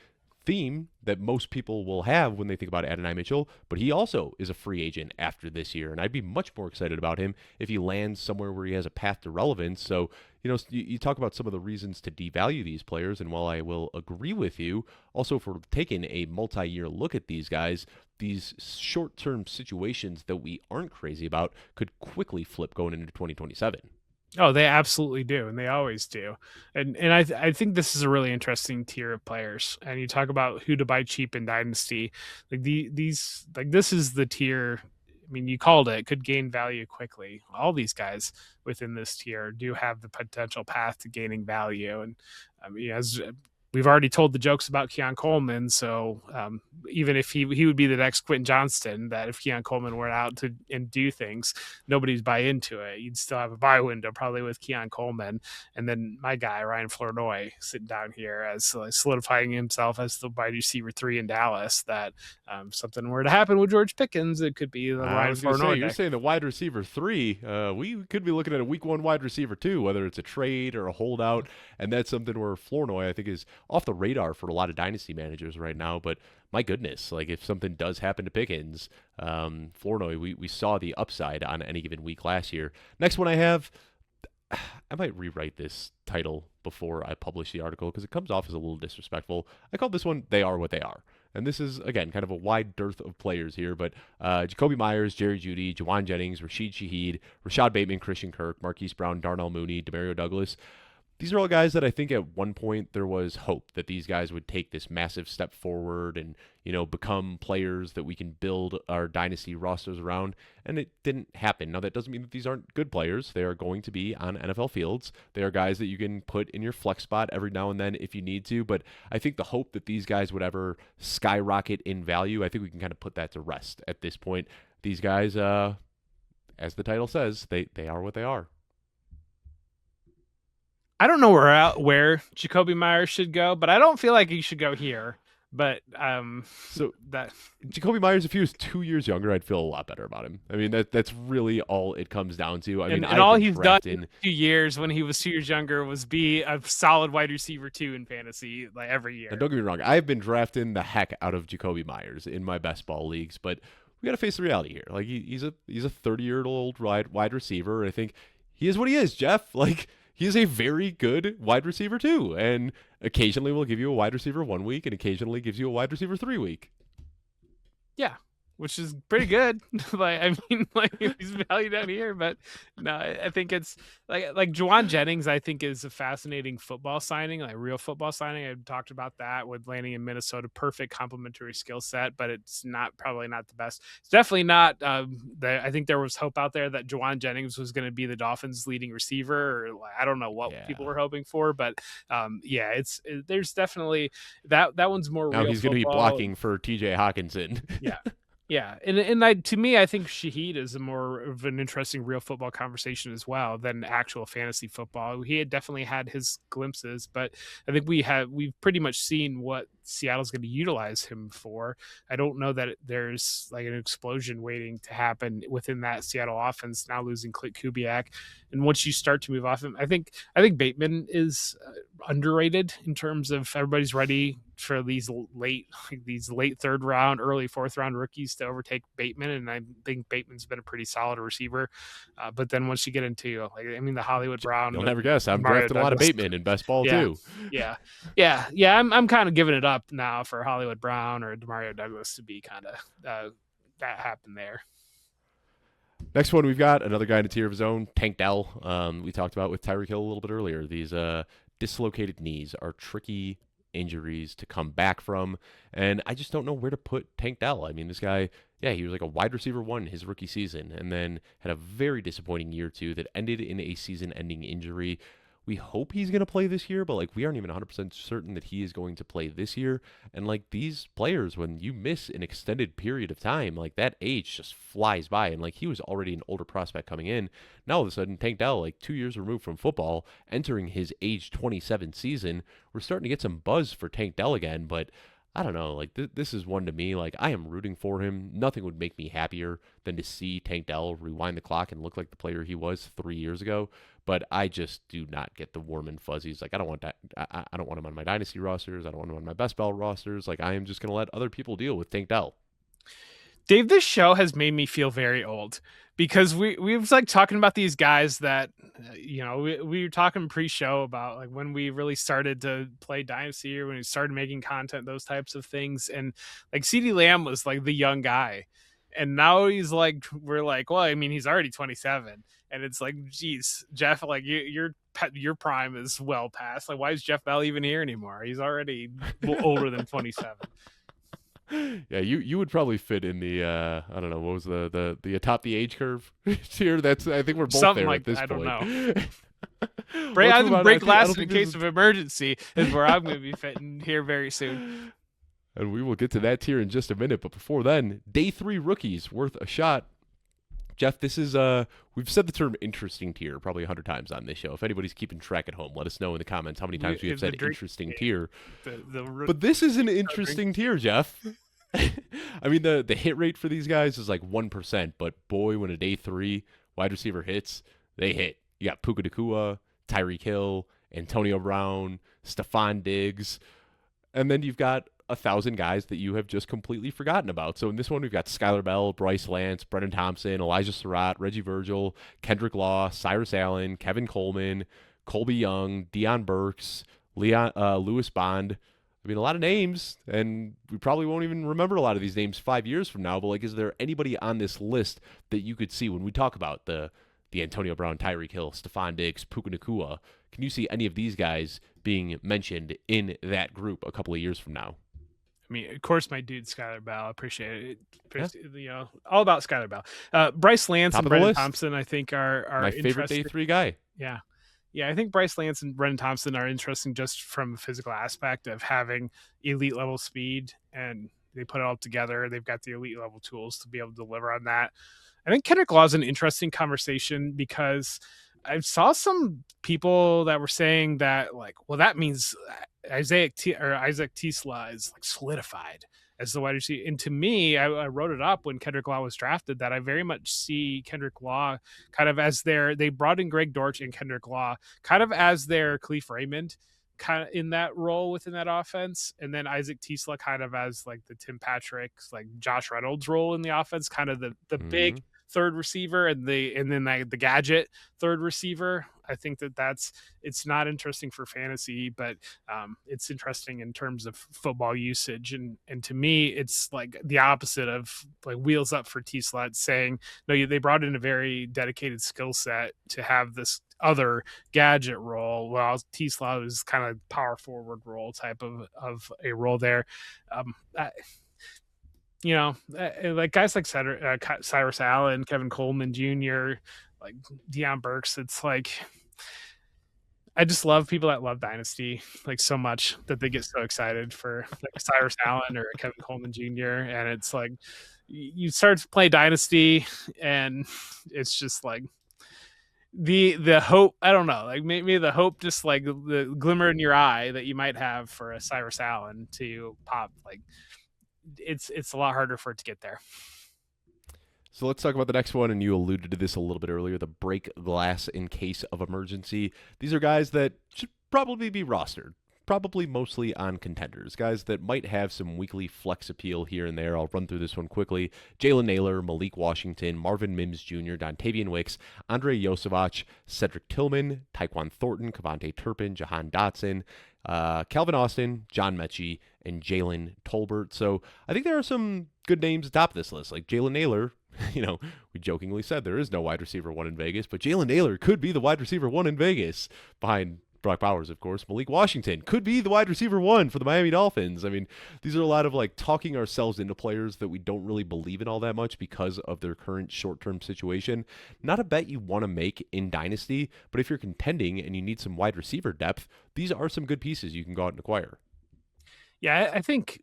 theme that most people will have when they think about Adonai Mitchell, but he also is a free agent after this year, and I'd be much more excited about him if he lands somewhere where he has a path to relevance. So, you talk about some of the reasons to devalue these players, and while I will agree with you, also for taking a multi-year look at these guys, these short-term situations that we aren't crazy about could quickly flip going into 2027. Oh, they absolutely do, and they always do. And I think this is a really interesting tier of players. And you talk about who to buy cheap in Dynasty. Like this is the tier. I mean, you called it, could gain value quickly. All these guys within this tier do have the potential path to gaining value. And I mean, as we've already told the jokes about Keon Coleman, so even if he would be the next Quentin Johnston, that if Keon Coleman were out and do things, nobody's buy into it. You'd still have a buy window probably with Keon Coleman, and then my guy Ryan Flournoy sitting down here as solidifying himself as the wide receiver 3 in Dallas. That something were to happen with George Pickens, it could be the Ryan Flournoy. You're saying the wide receiver 3. We could be looking at a week 1 wide receiver 2, whether it's a trade or a holdout, and that's something where Flournoy, I think, is off the radar for a lot of dynasty managers right now. But my goodness, like, if something does happen to Pickens, Flournoy, we saw the upside on any given week last year. Next one I have, I might rewrite this title before I publish the article because it comes off as a little disrespectful. I call this one "They Are What They Are." And this is, again, kind of a wide dearth of players here, but Jacoby Myers, Jerry Jeudy, Jawan Jennings, Rashid Shaheed, Rashad Bateman, Christian Kirk, Marquise Brown, Darnell Mooney, Demario Douglas. These are all guys that I think at one point there was hope that these guys would take this massive step forward and, become players that we can build our dynasty rosters around, and it didn't happen. Now, that doesn't mean that these aren't good players. They are going to be on NFL fields. They are guys that you can put in your flex spot every now and then if you need to, but I think the hope that these guys would ever skyrocket in value, I think we can kind of put that to rest at this point. These guys, as the title says, they are what they are. I don't know where Jacoby Myers should go, but I don't feel like he should go here. But So that Jacoby Myers, if he was 2 years younger, I'd feel a lot better about him. I mean, that's really all it comes down to. I mean, and all he's done in 2 years when he was 2 years younger was be a solid wide receiver 2 in fantasy like every year. And don't get me wrong, I've been drafting the heck out of Jacoby Myers in my best ball leagues, but we got to face the reality here. Like he's a 30-year-old wide receiver. I think he is what he is, Jeff. Like he is a very good wide receiver too, and occasionally will give you a wide receiver 1 week, and occasionally gives you a wide receiver 3 week. Yeah, which is pretty good. Like I mean, like he's valued out here, but no, I think it's like Juwan Jennings. I think is a fascinating football signing, like real football signing. I've talked about that with landing in Minnesota. Perfect complementary skill set, but it's probably not the best. It's definitely not. I think there was hope out there that Juwan Jennings was going to be the Dolphins' leading receiver, or I don't know what people were hoping for, but there's definitely that one's more. Now real he's going to be blocking for T.J. Hawkinson. Yeah. Yeah, and to me, I think Shaheed is a more of an interesting real football conversation as well than actual fantasy football. He had definitely had his glimpses, but I think we've pretty much seen what Seattle's going to utilize him for. I don't know that there's like an explosion waiting to happen within that Seattle offense now losing Kubiak. And once you start to move off him, I think Bateman is underrated in terms of everybody's ready for these late third round, early fourth round rookies to overtake Bateman, and I think Bateman's been a pretty solid receiver. But then once you get into the Hollywood Brown, you'll never guess I'm Mario drafting a lot of Bateman in best ball too. Yeah. I'm kind of giving it up now for Hollywood Brown or Mario Douglas to be kind of that happened there. Next one, we've got another guy in a tier of his own, Tank Dell. We talked about with Tyreek Hill a little bit earlier. These dislocated knees are tricky injuries to come back from, and I just don't know where to put Tank Dell. I mean, this guy, he was like a wide receiver 1 his rookie season, and then had a very disappointing year 2 that ended in a season-ending injury. We hope he's going to play this year, but we aren't even 100% certain that he is going to play this year. And these players, when you miss an extended period of time, that age just flies by. And he was already an older prospect coming in. Now all of a sudden, Tank Dell, 2 years removed from football, entering his age 27 season, we're starting to get some buzz for Tank Dell again. But I don't know, this is one to me, I am rooting for him. Nothing would make me happier than to see Tank Dell rewind the clock and look like the player he was 3 years ago. But I just do not get the warm and fuzzies. I don't want that. I don't want him on my Dynasty rosters. I don't want him on my best ball rosters. I am just going to let other people deal with Tank Dell. Dave, this show has made me feel very old because we was talking about these guys that, we were talking pre-show about when we really started to play Dynasty or when we started making content, those types of things. And CeeDee Lamb was the young guy. And now he's we're well, I mean, he's already 27. And it's geez, Jeff, your prime is well past. Why is Jeff Bell even here anymore? He's already older than 27. Yeah, you would probably fit in the I don't know, what was the atop the age curve here. That's, I think we're both something there at this I point. I don't know. Break glass in case of emergency is where I'm going to be fitting here very soon. And we will get to that tier in just a minute. But before then, day 3 rookies worth a shot. Jeff, this is we've said the term interesting tier probably 100 times on this show. If anybody's keeping track at home, let us know in the comments how many times we have said interesting tier. But this is an interesting tier, Jeff. I mean, the hit rate for these guys is 1%, but boy, when a day 3 wide receiver hits, they hit. You got Puka Nacua, Tyreek Hill, Antonio Brown, Stephon Diggs, and then you've got 1,000 guys that you have just completely forgotten about. So in this one, we've got Skylar Bell, Bryce Lance, Brennan Thompson, Elijah Surratt, Reggie Virgil, Kendrick Law, Cyrus Allen, Kevin Coleman, Colby Young, Deion Burks, Lewis Bond. I mean, a lot of names, and we probably won't even remember a lot of these names 5 years from now. But is there anybody on this list that you could see when we talk about the Antonio Brown, Tyreek Hill, Stephon Diggs, Puka Nacua? Can you see any of these guys being mentioned in that group a couple of years from now? I mean, of course, my dude, Skylar Bell. I appreciate it. All about Skylar Bell. Bryce Lance and Brennan Thompson, I think, are my favorite day 3 guy. Yeah. Yeah, I think Bryce Lance and Brennan Thompson are interesting just from a physical aspect of having elite level speed and they put it all together. They've got the elite level tools to be able to deliver on that. I think Kendrick Law is an interesting conversation because I saw some people that were saying that, like, well, that means Isaac Tisla is like solidified as the wide receiver. And to me, I wrote it up when Kendrick Law was drafted that I very much see Kendrick Law kind of as they brought in Greg Dortch and Kendrick Law kind of as their Khalif Raymond kind of in that role within that offense. And then Isaac Tisla kind of as like the Tim Patrick's, like Josh Reynolds role in the offense, kind of the big third receiver and then the gadget third receiver. I think it's not interesting for fantasy, but it's interesting in terms of football usage. And to me, it's like the opposite of like wheels up for T-Slot, saying, no, they brought in a very dedicated skill set to have this other gadget role, while T-Slot is kind of power forward role type of a role there. Like guys like Cyrus Allen, Kevin Coleman Jr., like Deion Burks, it's like I just love people that love Dynasty like so much that they get so excited for like Cyrus Allen or Kevin Coleman Jr. And it's like you start to play Dynasty and it's just like the hope, I don't know, like maybe the hope, just like the glimmer in your eye that you might have for a Cyrus Allen to pop, like it's a lot harder for it to get there. So let's talk about the next one, and you alluded to this a little bit earlier, the break glass in case of emergency. These are guys that should probably be rostered, probably mostly on contenders, guys that might have some weekly flex appeal here and there. I'll run through this one quickly. Jalen Naylor, Malik Washington, Marvin Mims Jr., Dontavian Wicks, Andre Yosevich, Cedric Tillman, Tyquan Thornton, Kavontae Turpin, Jahan Dotson, Calvin Austin, John Mechie, and Jalen Tolbert. So I think there are some good names atop this list, like Jalen Naylor. We jokingly said there is no wide receiver one in Vegas, but Jalen Naylor could be the wide receiver one in Vegas behind Brock Bowers, of course. Malik Washington could be the wide receiver one for the Miami Dolphins. I mean, these are a lot of like talking ourselves into players that we don't really believe in all that much because of their current short-term situation. Not a bet you want to make in Dynasty, but if you're contending and you need some wide receiver depth, these are some good pieces you can go out and acquire. Yeah, I think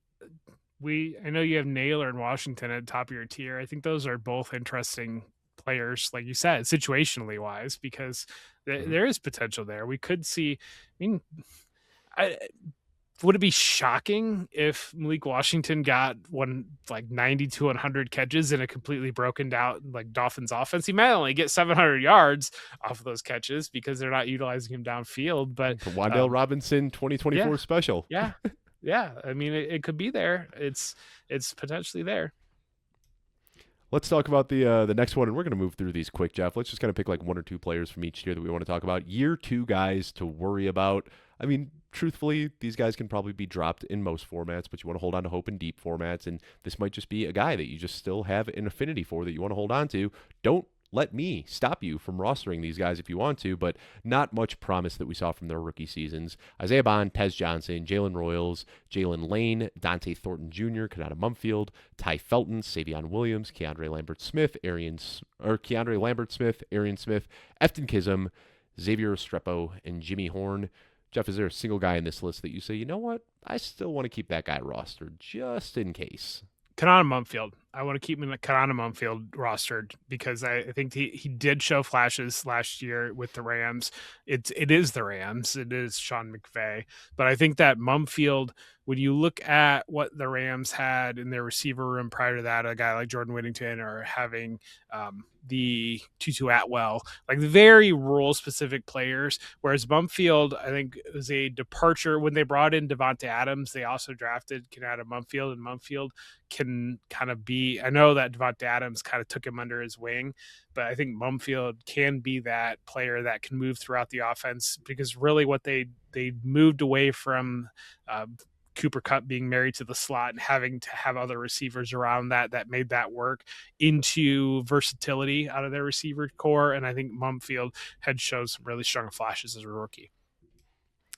I know you have Naylor and Washington at the top of your tier. I think those are both interesting players, like you said, situationally wise, because there is potential there. We could see, would it be shocking if Malik Washington got 90 to 100 catches in a completely broken down like Dolphins offense? He might only get 700 yards off of those catches because they're not utilizing him downfield. But the Wan'Dale Robinson 2024 special. Yeah. Yeah. I mean, it could be there. It's potentially there. Let's talk about the next one, and we're going to move through these quick, Jeff. Let's just kind of pick like one or two players from each tier that we want to talk about. Year two guys to worry about. I mean, truthfully, these guys can probably be dropped in most formats, but you want to hold on to hope in deep formats, and this might just be a guy that you just still have an affinity for that you want to hold on to. Don't let me stop you from rostering these guys if you want to, but not much promise that we saw from their rookie seasons. Isaiah Bond, Tez Johnson, Jalen Royals, Jalen Lane, Dante Thornton Jr., Kanata Mumfield, Ty Felton, Savion Williams, Keandre Lambert-Smith, Arian Smith, Efton Kism, Xavier Restrepo, and Jimmy Horn. Jeff, is there a single guy in this list that you say, you know what, I still want to keep that guy rostered just in case? Kanata Mumfield. I want to keep him in the Kanata Mumfield rostered because I think he did show flashes last year with the Rams. It is the Rams. It is Sean McVay. But I think that Mumfield, when you look at what the Rams had in their receiver room prior to that, a guy like Jordan Whittington or having the Tutu Atwell, like very role-specific players, whereas Mumfield, I think, was a departure. When they brought in Devontae Adams, they also drafted Kanata Mumfield, and Mumfield can kind of be, I know that Devontae Adams kind of took him under his wing, but I think Mumfield can be that player that can move throughout the offense, because really what they moved away from Cooper Kupp being married to the slot and having to have other receivers around that made that work, into versatility out of their receiver core. And I think Mumfield had shown some really strong flashes as a rookie.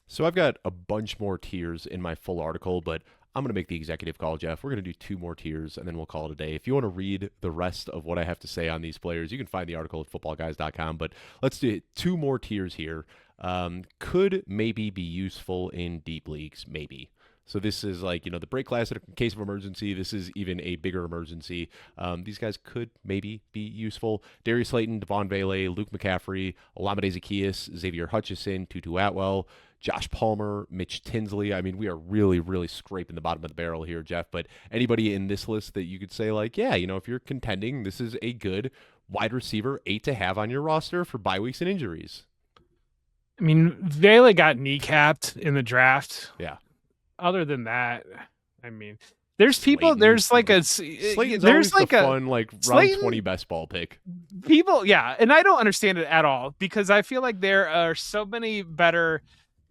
So I've got a bunch more tiers in my full article, but I'm going to make the executive call, Jeff. We're going to do two more tiers, and then we'll call it a day. If you want to read the rest of what I have to say on these players, you can find the article at footballguys.com, but let's do two more tiers here. Could maybe be useful in deep leagues, maybe. So this is like, the break class in case of emergency. This is even a bigger emergency. These guys could maybe be useful. Darius Slayton, Devon Vele, Luke McCaffrey, Olamide Zaccheaus, Xavier Hutchinson, Tutu Atwell, Josh Palmer, Mitch Tinsley. I mean, we are really, really scraping the bottom of the barrel here, Jeff. But anybody in this list that you could say, like, yeah, if you're contending, this is a good wide receiver 8 to have on your roster for bye weeks and injuries. I mean, Vela got kneecapped in the draft. Yeah. Other than that, I mean, there's people. Slayton. There's like a. Slayton's there's always like the a fun, like Slayton, round 20 best ball pick. People, yeah, and I don't understand it at all because I feel like there are so many better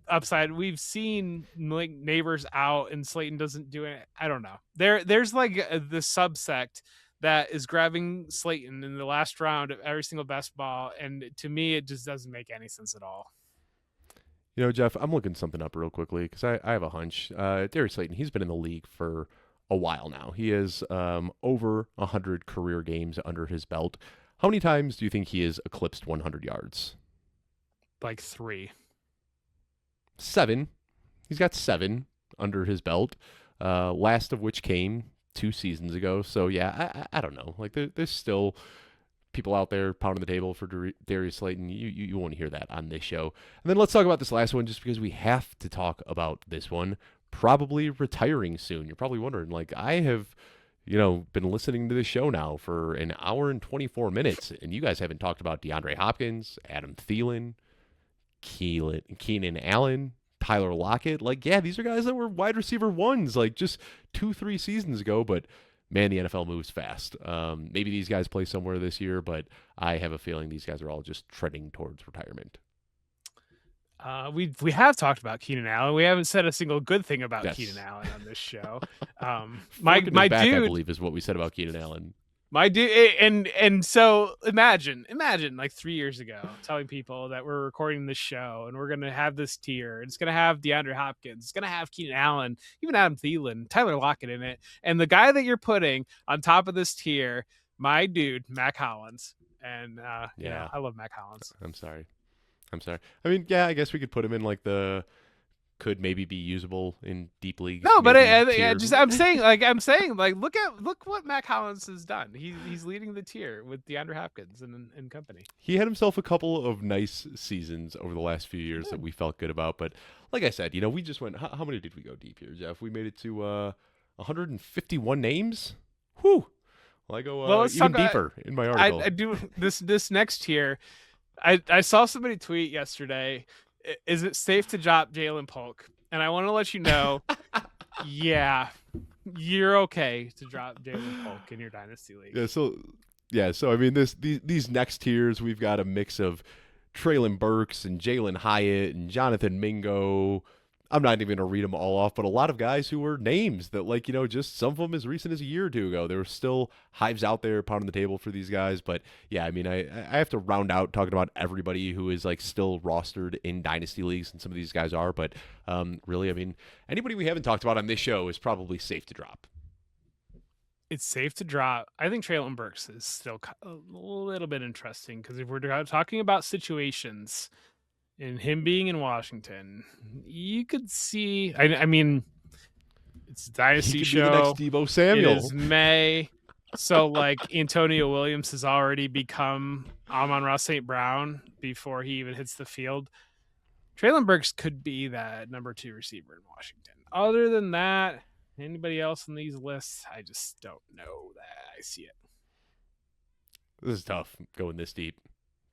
upside. We've seen like Neighbors out, and Slayton doesn't do it. I don't know. There's like the subsect that is grabbing Slayton in the last round of every single best ball, and to me, it just doesn't make any sense at all. Jeff, I'm looking something up real quickly because I have a hunch. Darius Slayton, he's been in the league for a while now. He has over 100 career games under his belt. How many times do you think he has eclipsed 100 yards? Like 3. 7. He's got 7 under his belt, last of which came 2 seasons ago. So, yeah, I don't know. Like, there's still people out there pounding the table for Darius Slayton. You won't hear that on this show. And then let's talk about this last one just because we have to talk about this one. Probably retiring soon. You're probably wondering, like, I have, been listening to this show now for an hour and 24 minutes, and you guys haven't talked about DeAndre Hopkins, Adam Thielen, Keenan Allen, Tyler Lockett. Like, yeah, these are guys that were wide receiver 1s, like, just 2-3 seasons ago, but man, the NFL moves fast. Maybe these guys play somewhere this year, but I have a feeling these guys are all just treading towards retirement. We have talked about Keenan Allen. We haven't said a single good thing about Yes. Keenan Allen on this show. My dude, I believe, is what we said about Keenan Allen. My dude, and so imagine like 3 years ago, telling people that we're recording this show and we're gonna have this tier. It's gonna have DeAndre Hopkins. It's gonna have Keenan Allen, even Adam Thielen, Tyler Lockett in it, and the guy that you're putting on top of this tier, my dude, Mac Hollins. And Yeah. I love Mac Hollins. I'm sorry. I mean, yeah, I guess we could put him in like the could maybe be usable in deep leagues. No, but tier. I'm saying, look what Mac Hollins has done. He's leading the tier with DeAndre Hopkins and company. He had himself a couple of nice seasons over the last few years that we felt good about. But like I said, we just went. How many did we go deep here, Jeff? We made it to 151 names. Whew. Well, I go let's even talk, deeper in my article. I do this next tier. I saw somebody tweet yesterday. Is it safe to drop Jalen Polk? And I want to let you know, yeah, you're okay to drop Jalen Polk in your dynasty league. So I mean, these next tiers, we've got a mix of Treylon Burks and Jalen Hyatt and Jonathan Mingo. I'm not even going to read them all off, but a lot of guys who were names that, like, just some of them as recent as a year or two ago. There were still hives out there pounding the table for these guys. But, yeah, I mean, I have to round out talking about everybody who is, like, still rostered in dynasty leagues, and some of these guys are. But, really, I mean, anybody we haven't talked about on this show is probably safe to drop. It's safe to drop. I think Treylon Burks is still a little bit interesting because if we're talking about situations – and him being in Washington, you could see. I mean, it's a dynasty show. The next Deebo Samuel. It is May, so like Antonio Williams has already become Amon-Ra St. Brown before he even hits the field. Treylon Burks could be that number 2 receiver in Washington. Other than that, anybody else in these lists, I just don't know that I see it. This is tough going this deep.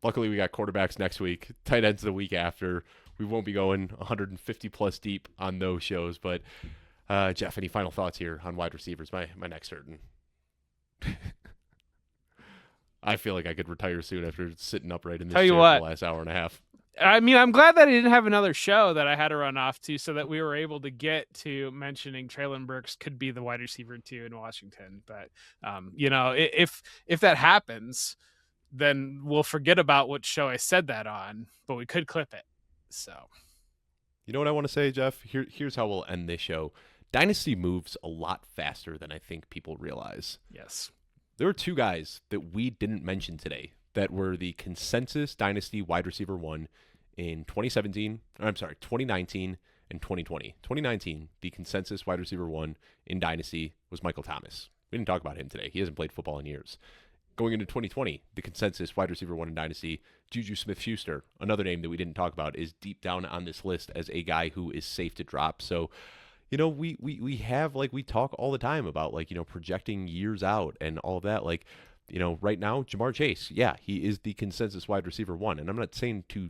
Luckily, we got quarterbacks next week, tight ends the week after. We won't be going 150 plus deep on those shows. But, Jeff, any final thoughts here on wide receivers? My next certain. I feel like I could retire soon after sitting upright in this chair for the last hour and a half. I mean, I'm glad that I didn't have another show that I had to run off to so that we were able to get to mentioning Treylon Burks could be the wide receiver 2 in Washington. But, if that happens, then we'll forget about what show I said that on, but we could clip it. So, you know what I want to say, Jeff? Here's how we'll end this show. Dynasty moves a lot faster than I think people realize. Yes. There were 2 guys that we didn't mention today that were the consensus Dynasty wide receiver 1 in 2019 and in 2020. 2019, the consensus wide receiver one in Dynasty was Michael Thomas. We didn't talk about him today. He hasn't played football in years. Going into 2020, the consensus wide receiver one in Dynasty, Juju Smith-Schuster, another name that we didn't talk about, is deep down on this list as a guy who is safe to drop. So, you know, we have, like, we talk all the time about, like, you know, projecting years out and all of that. Like, you know, right now, Jamar Chase, yeah, he is the consensus wide receiver one. And I'm not saying to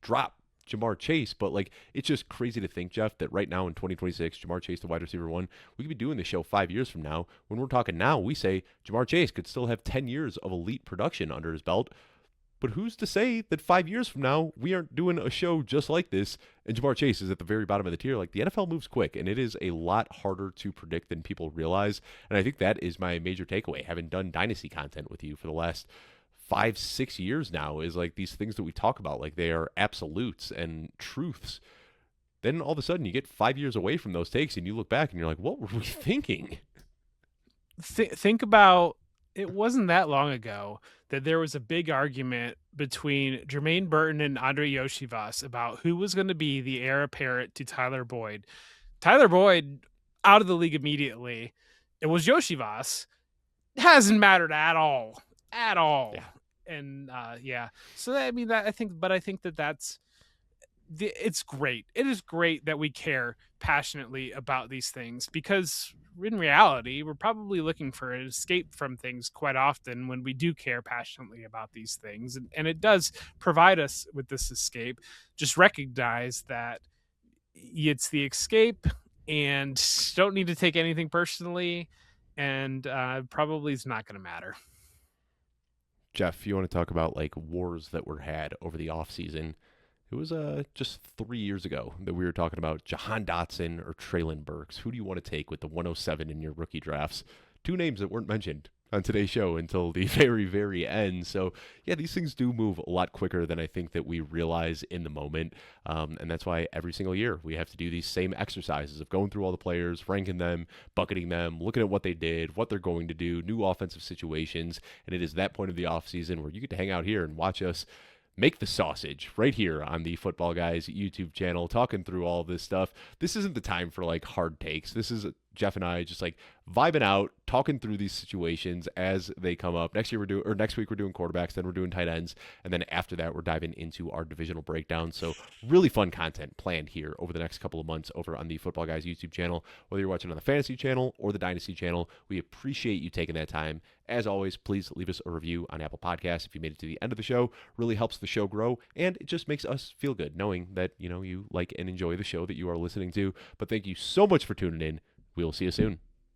drop Jamar Chase, but, like, it's just crazy to think, Jeff, that right now in 2026, Jamar Chase, the wide receiver one, we could be doing this show 5 years from now. When we're talking now, we say Jamar Chase could still have 10 years of elite production under his belt. But who's to say that 5 years from now, we aren't doing a show just like this and Jamar Chase is at the very bottom of the tier? Like, the NFL moves quick, and it is a lot harder to predict than people realize. And I think that is my major takeaway, having done Dynasty content with you for the last 5-6 years now, is like these things that we talk about, like they are absolutes and truths. Then all of a sudden you get 5 years away from those takes and you look back and you're like, what were we thinking? Think about, it wasn't that long ago that there was a big argument between Jermaine Burton and Andre Yoshivas about who was going to be the heir apparent to Tyler Boyd. Tyler Boyd out of the league immediately. It was Yoshivas. Hasn't mattered at all. At all. Yeah. And so I mean, that I think that's it's great. It is great that we care passionately about these things, because in reality, we're probably looking for an escape from things quite often when we do care passionately about these things. And it does provide us with this escape. Just recognize that it's the escape and don't need to take anything personally, and probably is not going to matter. Jeff, you want to talk about like wars that were had over the offseason? It was just 3 years ago that we were talking about Jahan Dotson or Treylon Burks. Who do you want to take with the 107 in your rookie drafts? Two names that weren't mentioned on today's show until the very, very end. So, yeah, these things do move a lot quicker than I think that we realize in the moment. And that's why every single year we have to do these same exercises of going through all the players, ranking them, bucketing them, looking at what they did, what they're going to do, new offensive situations. And it is that point of the offseason where you get to hang out here and watch us make the sausage right here on the Football Guys YouTube channel, talking through all this stuff. This isn't the time for like hard takes. This is Jeff and I just like vibing out, talking through these situations as they come up. Next week we're doing quarterbacks, then we're doing tight ends, and then after that we're diving into our divisional breakdown. So really fun content planned here over the next couple of months over on the Football Guys YouTube channel. Whether you're watching on the Fantasy channel or the Dynasty channel, we appreciate you taking that time. As always, please leave us a review on Apple Podcasts if you made it to the end of the show. Really helps the show grow, and it just makes us feel good knowing that, you know, you like and enjoy the show that you are listening to. But thank you so much for tuning in. We will see you soon.